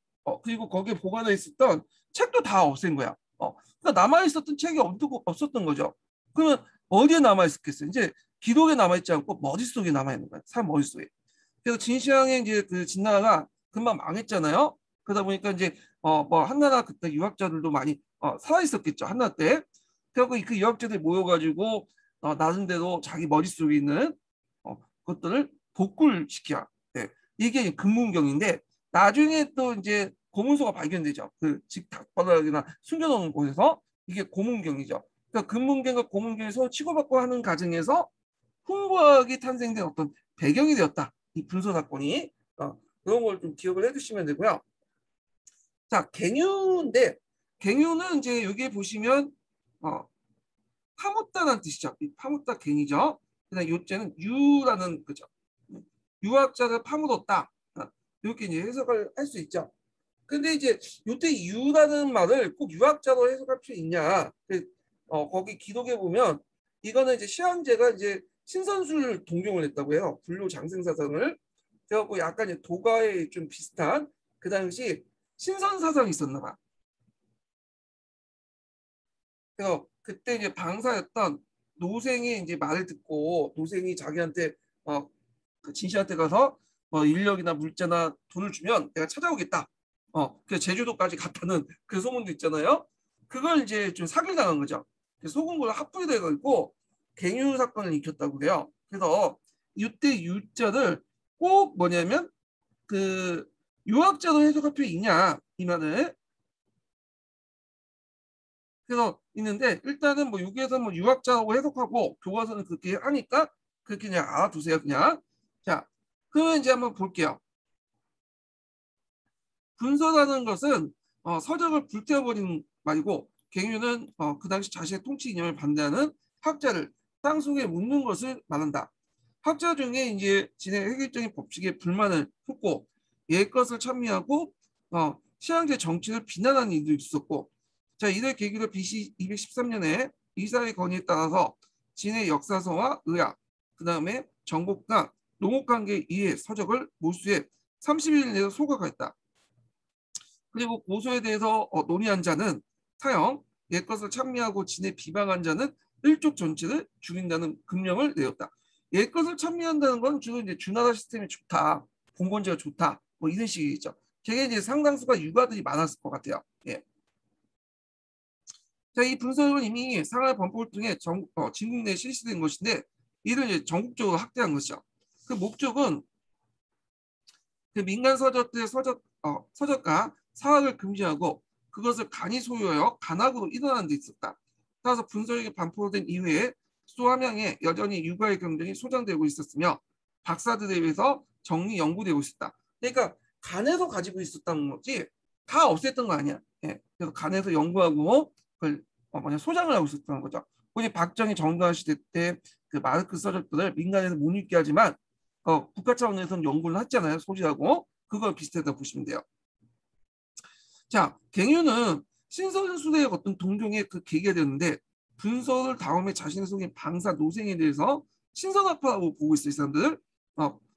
그리고 거기에 보관해 있었던 책도 다 없앤 거야. 그러니까 남아 있었던 책이 없었던 거죠. 그러면 어디에 남아 있었겠어요? 이제 기록에 남아 있지 않고 머릿속에 남아 있는 거야. 사람 머릿속에. 그래서 진시황의 이제 그 진나라가 금방 망했잖아요. 그러다 보니까 이제 뭐 한나라 그때 유학자들도 많이 살아 있었겠죠. 한나라 때. 그래서 그 유학자들이 모여가지고 나름대로 자기 머릿속에 있는 것들을 복구를 시켜. 네. 이게 금문경인데 나중에 또 이제 고문서가 발견되죠. 그 직닥바닥이나 숨겨놓은 곳에서 이게 고문경이죠. 그러니까 금문경과 고문경이 서로 치고받고 하는 과정에서 훈구학이 탄생된 어떤 배경이 되었다. 이 분서 사건이 그런 걸 좀 기억을 해두시면 되고요. 자, 갱유인데 갱유는 이제 여기 보시면 파묻다는 뜻이죠. 이 파묻다 갱이죠. 그다음 요째는 유라는 그죠. 유학자를 파묻었다. 이렇게 이제 해석을 할 수 있죠. 근데 이제 요때 유라는 말을 꼭 유학자로 해석할 필요 있냐? 거기 기록에 보면 이거는 이제 시황제가 이제 신선술 동경을 했다고 해요. 불교 장생사상을. 그래갖고 약간 이제 도가에 좀 비슷한 그 당시 신선사상이 있었나 봐. 그래서 그때 이제 방사였던 노생이 이제 말을 듣고 노생이 자기한테 그 진씨한테 가서 인력이나 물자나 돈을 주면 내가 찾아오겠다. 그 제주도까지 갔다는 그 소문도 있잖아요. 그걸 이제 좀 사기를 당한 거죠. 속은 걸로 합부이 돼가지고 갱유 사건을 일으켰다고 해요. 그래서 이때 유자를 꼭 뭐냐면 그 유학자로 해석할 필요 있냐 이 말을. 그래서 있는데 일단은 뭐 여기에서 뭐 유학자라고 해석하고 교과서는 그렇게 하니까 그렇게 그냥 알아두세요 그냥. 자, 그러면 이제 한번 볼게요. 분서라는 것은 서적을 불태워버린 말이고 갱유는 그 당시 자신의 통치 이념을 반대하는 학자를 땅 속에 묻는 것을 말한다. 학자 중에 이제 진의 획일적인 법칙에 불만을 품고 옛것을 찬미하고 시황제 정치를 비난하는 이들이 있었고 자 이를 계기로 BC 213년에 이사의 건의에 따라서 진의 역사서와 의학 그 다음에 정복과 농업관계 이해 서적을 몰수해 30일 내에 소각했다. 그리고 고소에 대해서 논의한 자는 사형, 옛것을 찬미하고 진에 비방한 자는 일족 전체를 죽인다는 금령을 내렸다. 옛것을 찬미한다는 건 주로 이제 주나라 시스템이 좋다, 공권제가 좋다, 뭐 이런 식이겠죠. 되게 이제 상당수가 유가들이 많았을 것 같아요. 예. 자, 이 분석은 이미 상하이 범법을 통해 진국 내에 실시된 것인데 이를 이제 전국적으로 확대한 것이죠. 그 목적은 그 민간 서적들의 서적과 사학을 금지하고 그것을 간이 소유하여 간악으로 일어나는 데 있었다. 따라서 분서력이 반포된 이후에 수 함양에 여전히 육아의 경쟁이 소장되고 있었으며 박사들에 의해서 정리 연구되고 있었다. 그러니까 간에서 가지고 있었다는 거지 다 없앴던 거 아니야. 예. 그래서 간에서 연구하고 그걸 소장을 하고 있었던 거죠. 우리 박정희 정두환 시대 때 그 마르크스 서적들을 민간에서 못 읽게 하지만 국가 차원에서는 연구를 했잖아요. 소지하고 그걸 비슷하다고 보시면 돼요. 자, 갱유는 신선수대의 어떤 동종의 그 계기가 되었는데 분서를 다음에 자신의 속인 방사 노생에 대해서 신선학파라고 보고 있어요. 이 사람들.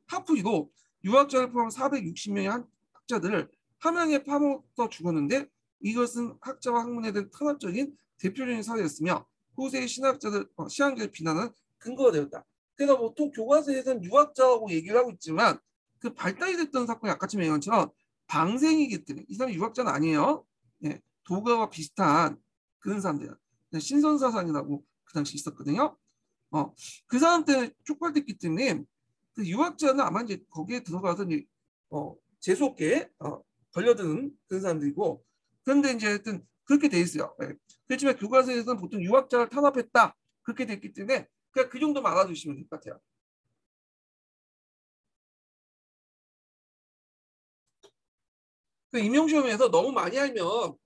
하프이도 유학자를 포함 460명의 학자들을 함양에 파묻어 죽었는데 이것은 학자와 학문에 대한 탄압적인 대표적인 사례였으며 후세의 신학자들, 시학자를 비난하는 근거가 되었다. 그래서 보통 교과서에서는 유학자라고 얘기를 하고 있지만 그 발달이 됐던 사건이 아까쯤 얘기한 것처럼 방생이기 때문에 이 사람이 유학자는 아니에요. 예, 도가와 비슷한 그런 사람들 신선사상이라고 그 당시 있었거든요. 그 사람 때문에 촉발됐기 때문에 그 유학자는 아마 이제 거기에 들어가서 이제 재수없게 걸려드는 그런 사람들이고 그런데 이제 하여튼 그렇게 돼 있어요. 예. 그렇지만 교과서에서는 보통 유학자를 탄압했다 그렇게 됐기 때문에 그냥 그 정도만 알아두시면 될 것 같아요. 그 임용시험에서 너무 많이 알면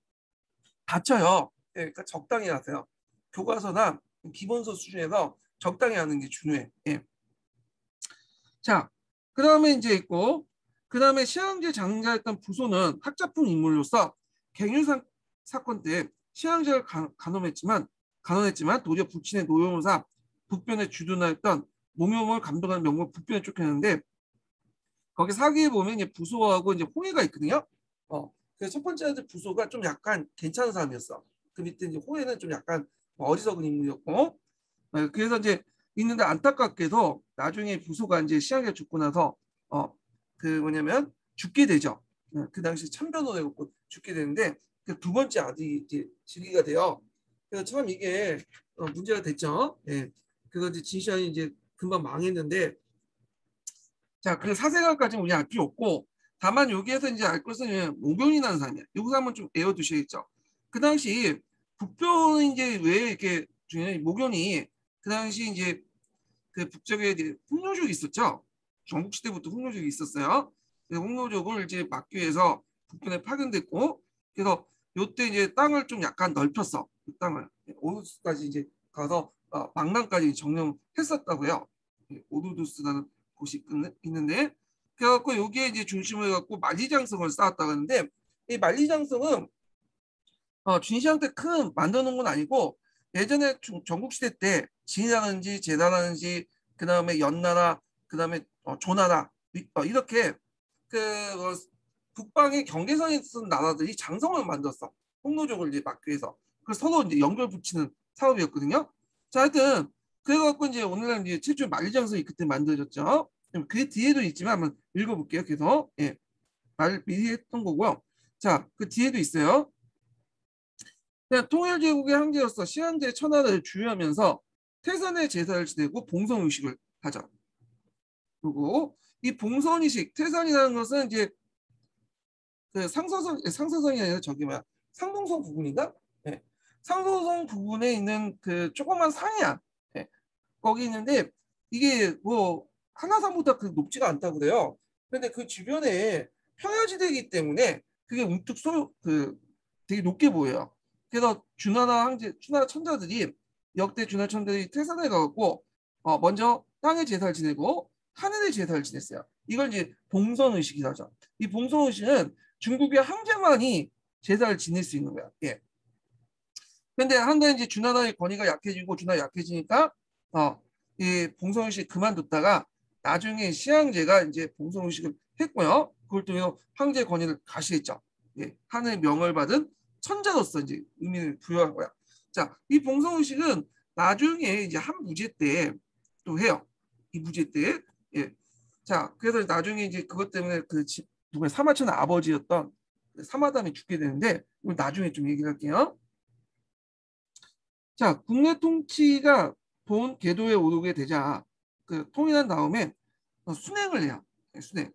다쳐요. 예, 그러니까 적당히 하세요. 교과서나 기본서 수준에서 적당히 하는 게 중요해. 예. 자, 그 다음에 이제 있고, 그 다음에 시황제 장자였던 부소는 학자품 인물로서 갱유상 사건 때 시황제를 간언했지만 도리어 부친의 노영호사 북변에 주둔하였던 몽용을 감독하는 명물 북변에 쫓겼는데 거기 사기에 보면 이제 부소하고 이제 홍해가 있거든요. 그래서 첫 번째 부소가 좀 약간 괜찮은 사람이었어. 그 밑에 이제 홍해는 좀 약간 어리석은 인물이었고, 그래서 이제 있는데 안타깝게도 나중에 부소가 이제 시향에 죽고 나서 그 뭐냐면 죽게 되죠. 그 당시 참변을 해갖고 죽게 되는데 그 두 번째 아들이 이제 즉위가 돼요. 그래서 참 이게 문제가 됐죠. 예. 그래서 이제 진시황이 이제 금방 망했는데 자, 그 사생활까지는 우리 알 필요 없고 다만 여기에서 이제 알 것은 모견이라는 사람이야. 여기서 한번 좀 외워두셔야겠죠. 그 당시 북변이 이제 왜 이렇게 중요해? 모견이 그 당시 이제 그 북쪽에 이제 홍노족이 있었죠. 전국 시대부터 홍노족이 있었어요. 그래서 홍노족을 이제 막기 위해서 북변에 파견됐고 그래서 요때 이제 땅을 좀 약간 넓혔어. 그 땅을 오두스까지 이제 가서 망랑까지 점령했었다고요. 오두두스라는 곳이 있는데 그래갖고 여기에 이제 중심을 갖고 만리장성을 쌓았다고 하는데 이 만리장성은 진시황 때 큰 만들어 놓은 건 아니고 예전에 전국 시대 때 진이라든지 제다라든지 그 다음에 연나라 그 다음에 조나라 이렇게 그 북방의 경계선에 있던 나라들이 장성을 만들었어. 홍노족을 이제 막기 위해서. 그래서 서로 이제 연결 붙이는 사업이었거든요. 자, 하여튼 그래갖고 이제 오늘날 이제 최초 만리장성이 그때 만들어졌죠. 그 뒤에도 있지만 한번 읽어볼게요. 계속 말 미리 했던 거고요. 자, 그 뒤에도 있어요. 그냥 통일제국의 황제로서 시황제 천하를 주유하면서 태산의 제사를 지내고 봉선의식을 하죠. 그리고 이 봉선의식, 태산이라는 것은 이제 그 상서성이 아니라 저기 뭐야 상동성 부근인가? 네. 상동성 부근에 있는 그 조그만 상이야. 네. 거기 있는데 이게 뭐 한라산보다 그 높지가 않다고 그래요. 근데 그 주변에 평야지대이기 때문에 그게 우뚝 그 되게 높게 보여요. 그래서 주나라 천자들이 역대 주나라 천자들이 태산에 가갖고 먼저 땅의 제사를 지내고 하늘의 제사를 지냈어요. 이걸 이제 봉선의식이라고 하죠. 이 봉선의식은 중국의 황제만이 제사를 지낼 수 있는 거야. 예. 근데 한데 이제 주나라의 권위가 약해지고 주나라 약해지니까 이 봉선의식 그만뒀다가 나중에 시황제가 이제 봉선의식을 했고요. 그걸 통해서 황제 권위를 가시했죠. 예. 하늘의 명을 받은 천자로서 이제 의미를 부여한 거야. 자, 이 봉선의식은 나중에 이제 한 무제 때 또 해요. 이 무제 때. 예. 자, 그래서 나중에 이제 그것 때문에 그 누가 사마천의 아버지였던 사마담이 죽게 되는데 이걸 나중에 좀 얘기를 할게요. 자, 국내 통치가 본 궤도에 오르게 되자 그 통일한 다음에 순행을 해요. 순행.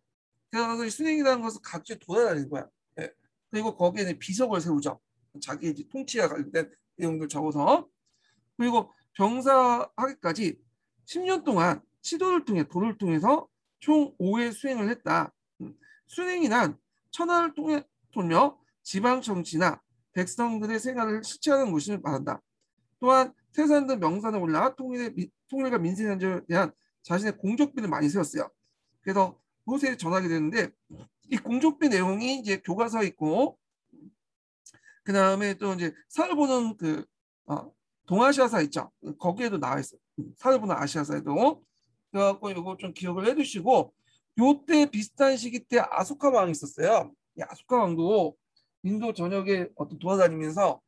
그래서 이 순행이라는 것은 각지에 돌아다니는 거야. 예. 그리고 거기에 비석을 세우죠. 자기 이제 통치와 관련된 내용들 적어서. 그리고 병사하기까지 10년 동안 시도를 통해 도를 통해서 총 5회 수행을 했다. 수행이 난 천하를 통해 돌며 지방 정치나 백성들의 생활을 실체하는 것을 말한다. 또한 태산 등 명산에 올라 통일과 민생에 대한 자신의 공적비를 많이 세웠어요. 그래서 그곳에 전하게 되는데 이 공적비 내용이 이제 교과서에 있고 그 다음에 또 이제 사를 보는 그 동아시아사 있죠. 거기에도 나와 있어요. 사를 보는 아시아사에도. 그래갖고 이거 좀 기억을 해두시고 요때 비슷한 시기 때 아소카 왕이 있었어요. 이 아소카 왕도 인도 전역에 어떤 돌아다니면서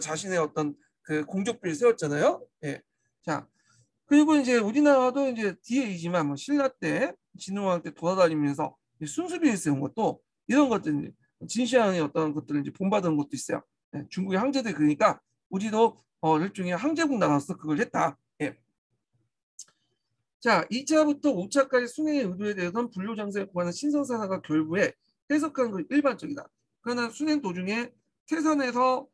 자신의 어떤 그 공적비를 세웠잖아요. 예. 자, 그리고 이제 우리나라도 이제 뒤에이지만 뭐 신라 때 진흥왕 때 돌아다니면서 순수비를 세운 것도 이런 것들 진시황의 어떤 것들을 이제 본받은 것도 있어요. 예. 중국의 황제들 그러니까 우리도 일종의 황제국 나라서 그걸 했다. 예. 자, 2차부터 5차까지 순행의 의도에 대해서는 불교장사에 구하는 신성사사가 결부해 해석하는 것이 일반적이다. 그러나 순행 도중에 태산에서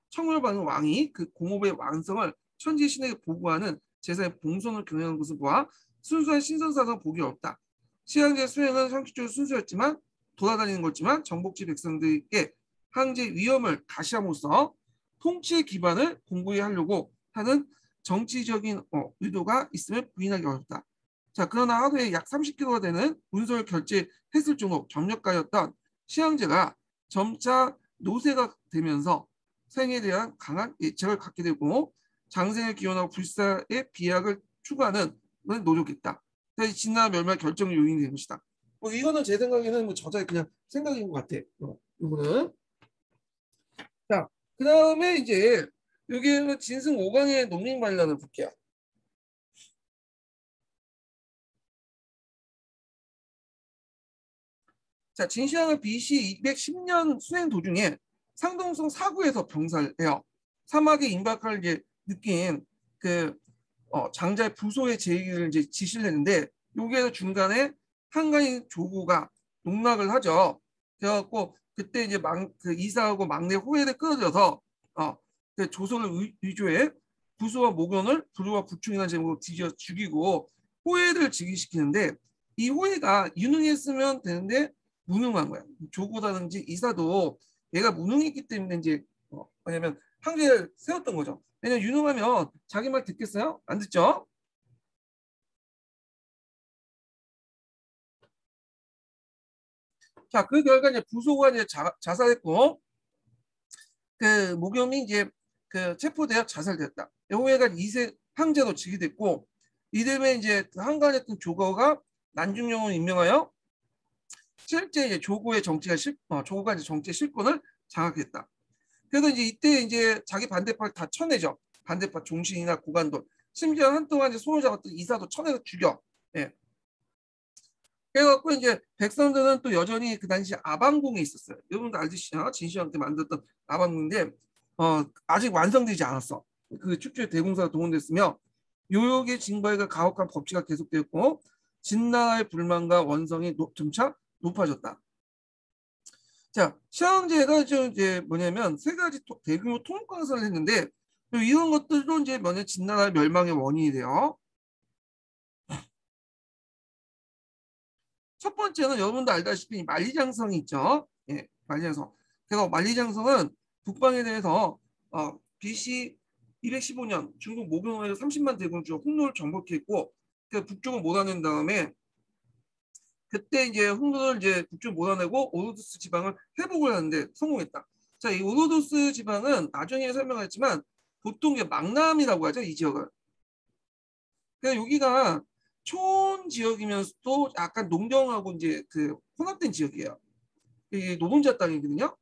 청멸받은 왕이 그 공업의 완성을 천지 신에게 보고하는 제사의 봉선을 경영한 것을 보아 순수한 신성사사가 보기 어렵다. 시황제 수행은 상식적으로 순수했지만 돌아다니는 것지만 정복지 백성들에게 황제의 위엄을 가시함으로써 통치의 기반을 공고히 하려고 하는 정치적인 의도가 있음을 부인하기 어렵다. 자, 그러나 하루에 약 30kg가 되는 문서를 결제했을 정도로 점력가였던 시황제가 점차 노쇠가 되면서 생에 대한 강한 예측을 갖게 되고 장생을 기원하고 불사의 비약을 추구하는 노력했다. 진나라 멸망 결정 요인이 된 것이다. 뭐 이거는 제 생각에는 뭐 저자의 그냥 생각인 것 같아. 이거는. 자, 그 다음에 이제 여기에는 진승 5강의 농민반란을 볼게요. 자, 진시황은 BC 210년 수행 도중에 상동성 사구에서 병사를 해요. 사막에 임박할 이제 느낀 그 장자의 부소의 제의를 이제 지시를 했는데 여기에서 중간에 한가인 조구가 농락을 하죠. 그래갖고 그때 이제 그 이사하고 막내 호해를 끌어들여서 그 조선을 위조해 부소와 모견을 불우와 부충이라는 제목으로 뒤져 죽이고 호해를 즉위시키는데 이 호해가 유능했으면 되는데 무능한 거야. 조구라든지 이사도 얘가 무능했기 때문에 이제 왜냐면 황제를 세웠던 거죠. 왜냐면 유능하면 자기 말 듣겠어요? 안 듣죠? 자, 그 결과 이제 부소가 이제 자살했고 그 모겸이 이제 그 체포되어 자살됐다. 호해가 2세 황제로 즉위됐고 이듬해 이제 한간했던 조거가 난중령을 임명하여 실제 이제 조구가 이제 정치의 실권을 장악했다. 그래서 이제 이때 이제 자기 반대파를 다 쳐내죠. 반대파 종신이나 고관돌. 심지어 한동안 이제 손을 잡았던 이사도 쳐내서 죽여. 예. 그래갖고 이제 백성들은 또 여전히 그 당시 아방궁에 있었어요. 여러분도 알듯이요. 진시황 때 만들었던 아방궁인데 아직 완성되지 않았어. 그 축제에 대공사가 동원됐으며 요역의 징벌과 가혹한 법치가 계속되었고 진나라의 불만과 원성이 점차 높아졌다. 자, 시황제가 이제 뭐냐면 세 가지 대규모 통일광선을 했는데 이런 것들도 이제 뭐냐 진나라 멸망의 원인이 돼요. 첫 번째는 여러분도 알다시피 만리장성이 있죠. 예, 만리장성. 그래서 만리장성은 북방에 대해서 BC 215년 중국 모경원에서 30만 대군을 주어 홍로를 정복했고 그 북쪽을 몰아낸 다음에 그때 이제 홍로를 이제 북쪽을 몰아내고 오로도스 지방을 회복을 하는데 성공했다. 자, 이 오로도스 지방은 나중에 설명했지만 보통 이제 망남이라고 하죠, 이 지역을. 그러니까 여기가 촌 지역이면서도 약간 농경하고 이제 그 혼합된 지역이에요. 이게 노동자 땅이거든요.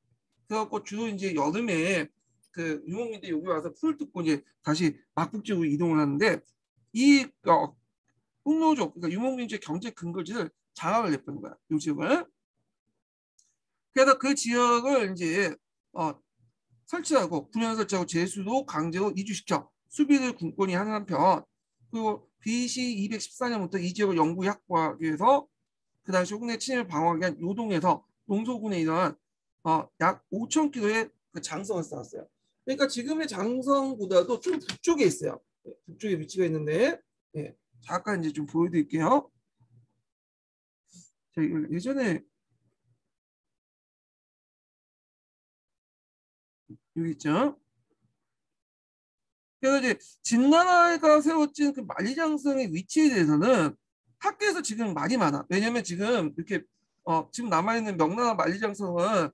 그래갖고 주로 이제 여름에 그 유목민들이 여기 와서 풀을 뜯고 이제 다시 막북지역으로 이동을 하는데 이 홍로족, 그러니까 유목민주의 경제 근거지를 장악을 했던 거야, 이 지역을. 그래서 그 지역을 이제 설치하고 군현 설치하고 제수도 강제로 이주시켜 수비를 군권이 하는 한편 그리고 BC 214년부터 이 지역을 영구히 확보하기 위해서 그 당시 홍대 침입을 방어하기 위한 요동에서 농소군에 일어난 약 5,000km의 그 장성을 쌓았어요. 그러니까 지금의 장성보다도 좀 북쪽에 있어요. 북쪽에 위치가 있는데 잠깐 이제 좀 보여드릴게요. 예전에 여기 있죠. 그래서 이제 진나라가 세워진 그 만리장성의 위치에 대해서는 학계에서 지금 말이 많아. 왜냐면 지금 이렇게 지금 남아있는 명나라 만리장성은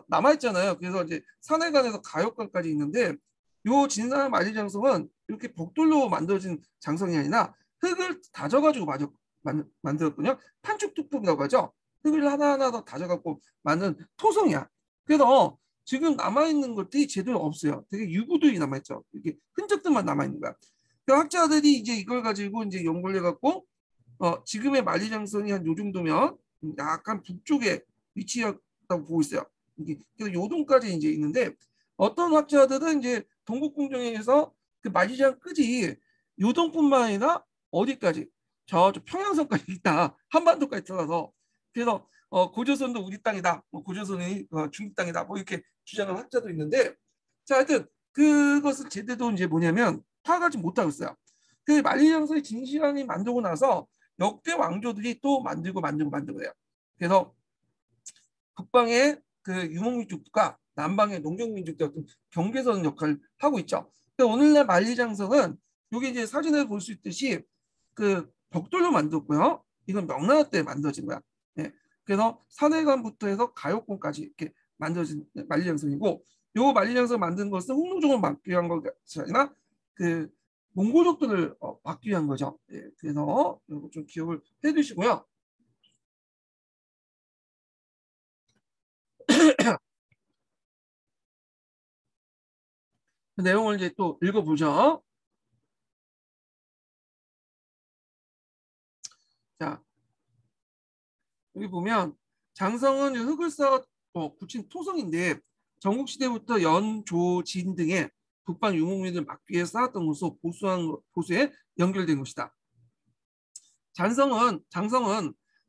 남아있잖아요. 그래서 이제 산해관에서 가역관까지 있는데 요 진나라 만리장성은 이렇게 벽돌로 만들어진 장성이 아니라 흙을 다져가지고 만들었거든요. 판축투법이라고 하죠. 흙을 하나하나 더 다져갖고 만든 토성이야. 그래서 지금 남아있는 것들이 제대로 없어요. 되게 유구들이 남아있죠. 이렇게 흔적들만 남아있는 거야. 그 학자들이 이제 이걸 가지고 이제 연구를 해갖고 지금의 만리장성이 한 요 정도면 약간 북쪽에 위치했다고 보고 있어요. 이게 그래서 요동까지 이제 있는데 어떤 학자들은 이제 동국공정에서 그 만리장 끝이 요동뿐만 아니라 어디까지 저쪽 평양선까지 있다. 한반도까지 들어가서 그래서 고조선도 우리 땅이다. 고조선이 중국 땅이다. 뭐 이렇게 주장하는 학자도 있는데 자 하여튼 그것을 제대로 이제 뭐냐면 파악하지 못하고 있어요. 그 만리장성의 진시황이 만들고 나서 역대 왕조들이 또 만들고 해요. 그래서 북방의 그 유목민족과 남방의 농경민족들 어떤 경계선 역할을 하고 있죠. 오늘날 만리장성은 여기 이제 사진을 볼 수 있듯이 그 벽돌로 만들었고요. 이건 명나라 때 만들어진 거야. 그래서 산해관부터 해서 가역공까지 이렇게 만들어진 만리장성이고 요 만리장성 만든 것은 홍루종을 막기 위한 것이 아니라 그 몽골족들을 막기 위한 거죠. 그래서 이거 좀 기억을 해두시고요. 그 내용을 이제 또 읽어보죠. 자, 여기 보면 장성은 흙을 쌓아 붙인 토성인데 전국시대부터 연, 조, 진 등의 북방 유목민을 막기 위해 쌓았던 것으로 보수에 연결된 것이다. 장성은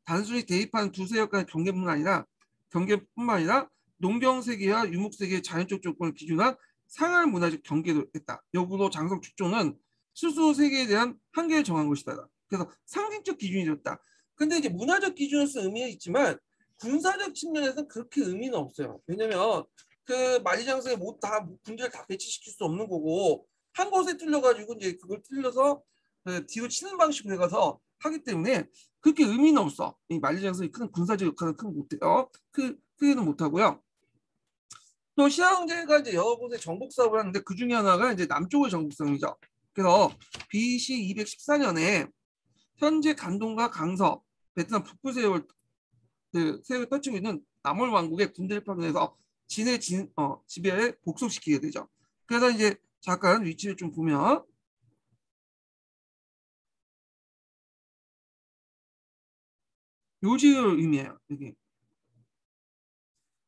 단순히 대입한 두 세력간의 경계뿐만 아니라 농경세계와 유목세계의 자연적 조건을 기준한 상할 문화적 경계도 했다. 역으로 장성 축조는 스스로 세계에 대한 한계를 정한 것이다. 그래서 상징적 기준이 되었다. 근데 이제 문화적 기준에서 의미는 있지만 군사적 측면에서는 그렇게 의미는 없어요. 왜냐면 그 만리장성에 다 군대를 다 배치시킬 수 없는 거고 한 곳에 뚫려가지고 이제 그걸 뚫려서 뒤로 치는 방식으로 해가서 하기 때문에 그렇게 의미는 없어. 이 만리장성이 큰 군사적 역할은 큰 못해요. 크게는 못하고요. 또 신라형제가 이제 여러 곳에 정복 사업을 하는데 그 중에 하나가 이제 남쪽의 정복성이죠. 그래서 BC 214년에 현재 간동과 강서, 베트남 북부 세력을 떨치고 있는 남월 왕국의 군대를 파견해서 진의 지배에 복속시키게 되죠. 그래서 이제 잠깐 위치를 좀 보면 요지를 의미해요. 여기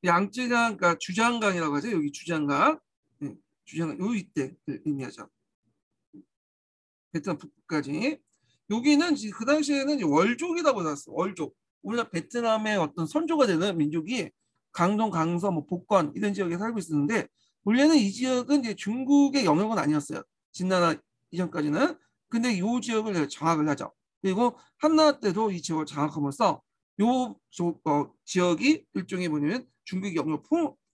양쯔강, 그러니까 주장강이라고 하죠. 여기 주장강, 주장강 요 이때를 의미하죠. 베트남 북부까지. 여기는 그 당시에는 월족이라고 나왔어. 월족. 우리나라 베트남의 어떤 선조가 되는 민족이 강동, 강서, 뭐 복건 이런 지역에 살고 있었는데 원래는 이 지역은 이제 중국의 영역은 아니었어요. 진나라 이전까지는. 근데 이 지역을 장악을 하죠. 그리고 한나라 때도 이 지역을 장악하면서 요 지역이 일종의 뭐냐면 중국 영역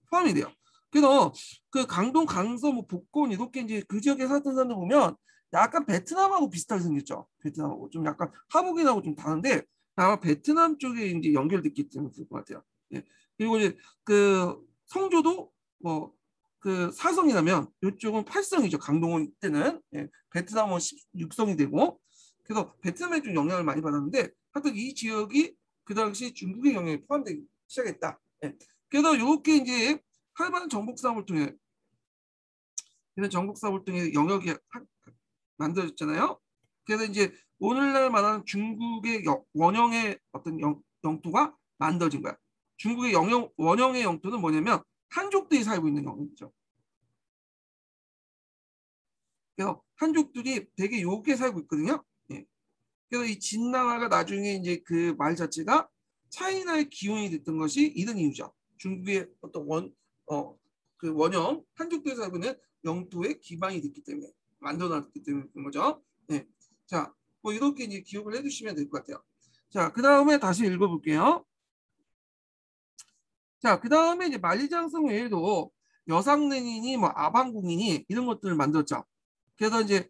포함이 돼요. 그래서 그 강동, 강서, 뭐 복건 이렇게 이제 그 지역에 살던 사람들 보면 약간 베트남하고 비슷하게 생겼죠. 베트남하고 좀 약간 한국인하고 좀 다른데 아마 베트남 쪽에 이제 연결됐기 때문에 그럴 것 같아요. 예. 그리고 이제 그 성조도 뭐 그 사성이라면 이쪽은 8성이죠. 강동원 때는 베트남은 16성이 되고 그래서 베트남에 좀 영향을 많이 받았는데 하여튼 이 지역이 그 당시 중국의 영향이 포함되기 시작했다. 예. 그래서 이렇게 이제 활발한 정복 싸움을 통해 이런 정복 싸움을 통해 영역이 만들어졌잖아요. 그래서 이제 오늘날 말하는 중국의 원형의 어떤 영토가 만들어진 거야. 중국의 원형의 영토는 뭐냐면 한족들이 살고 있는 영토죠. 그래서 한족들이 되게 요게 살고 있거든요. 그래서 이 진나라가 나중에 이제 그 말 자체가 차이나의 기원이 됐던 것이 이런 이유죠. 중국의 어떤 그 원형 한족도에서 살고 있는 영토의 기반이 됐기 때문에 만들어놨기 때문에 그런 거죠. 네. 자, 뭐 이렇게 이제 기억을 해두시면 될 것 같아요. 자, 그 다음에 다시 읽어볼게요. 자, 그 다음에 이제 만리장성 외에도 여상릉이니 뭐 아방궁이니 이런 것들을 만들었죠. 그래서 이제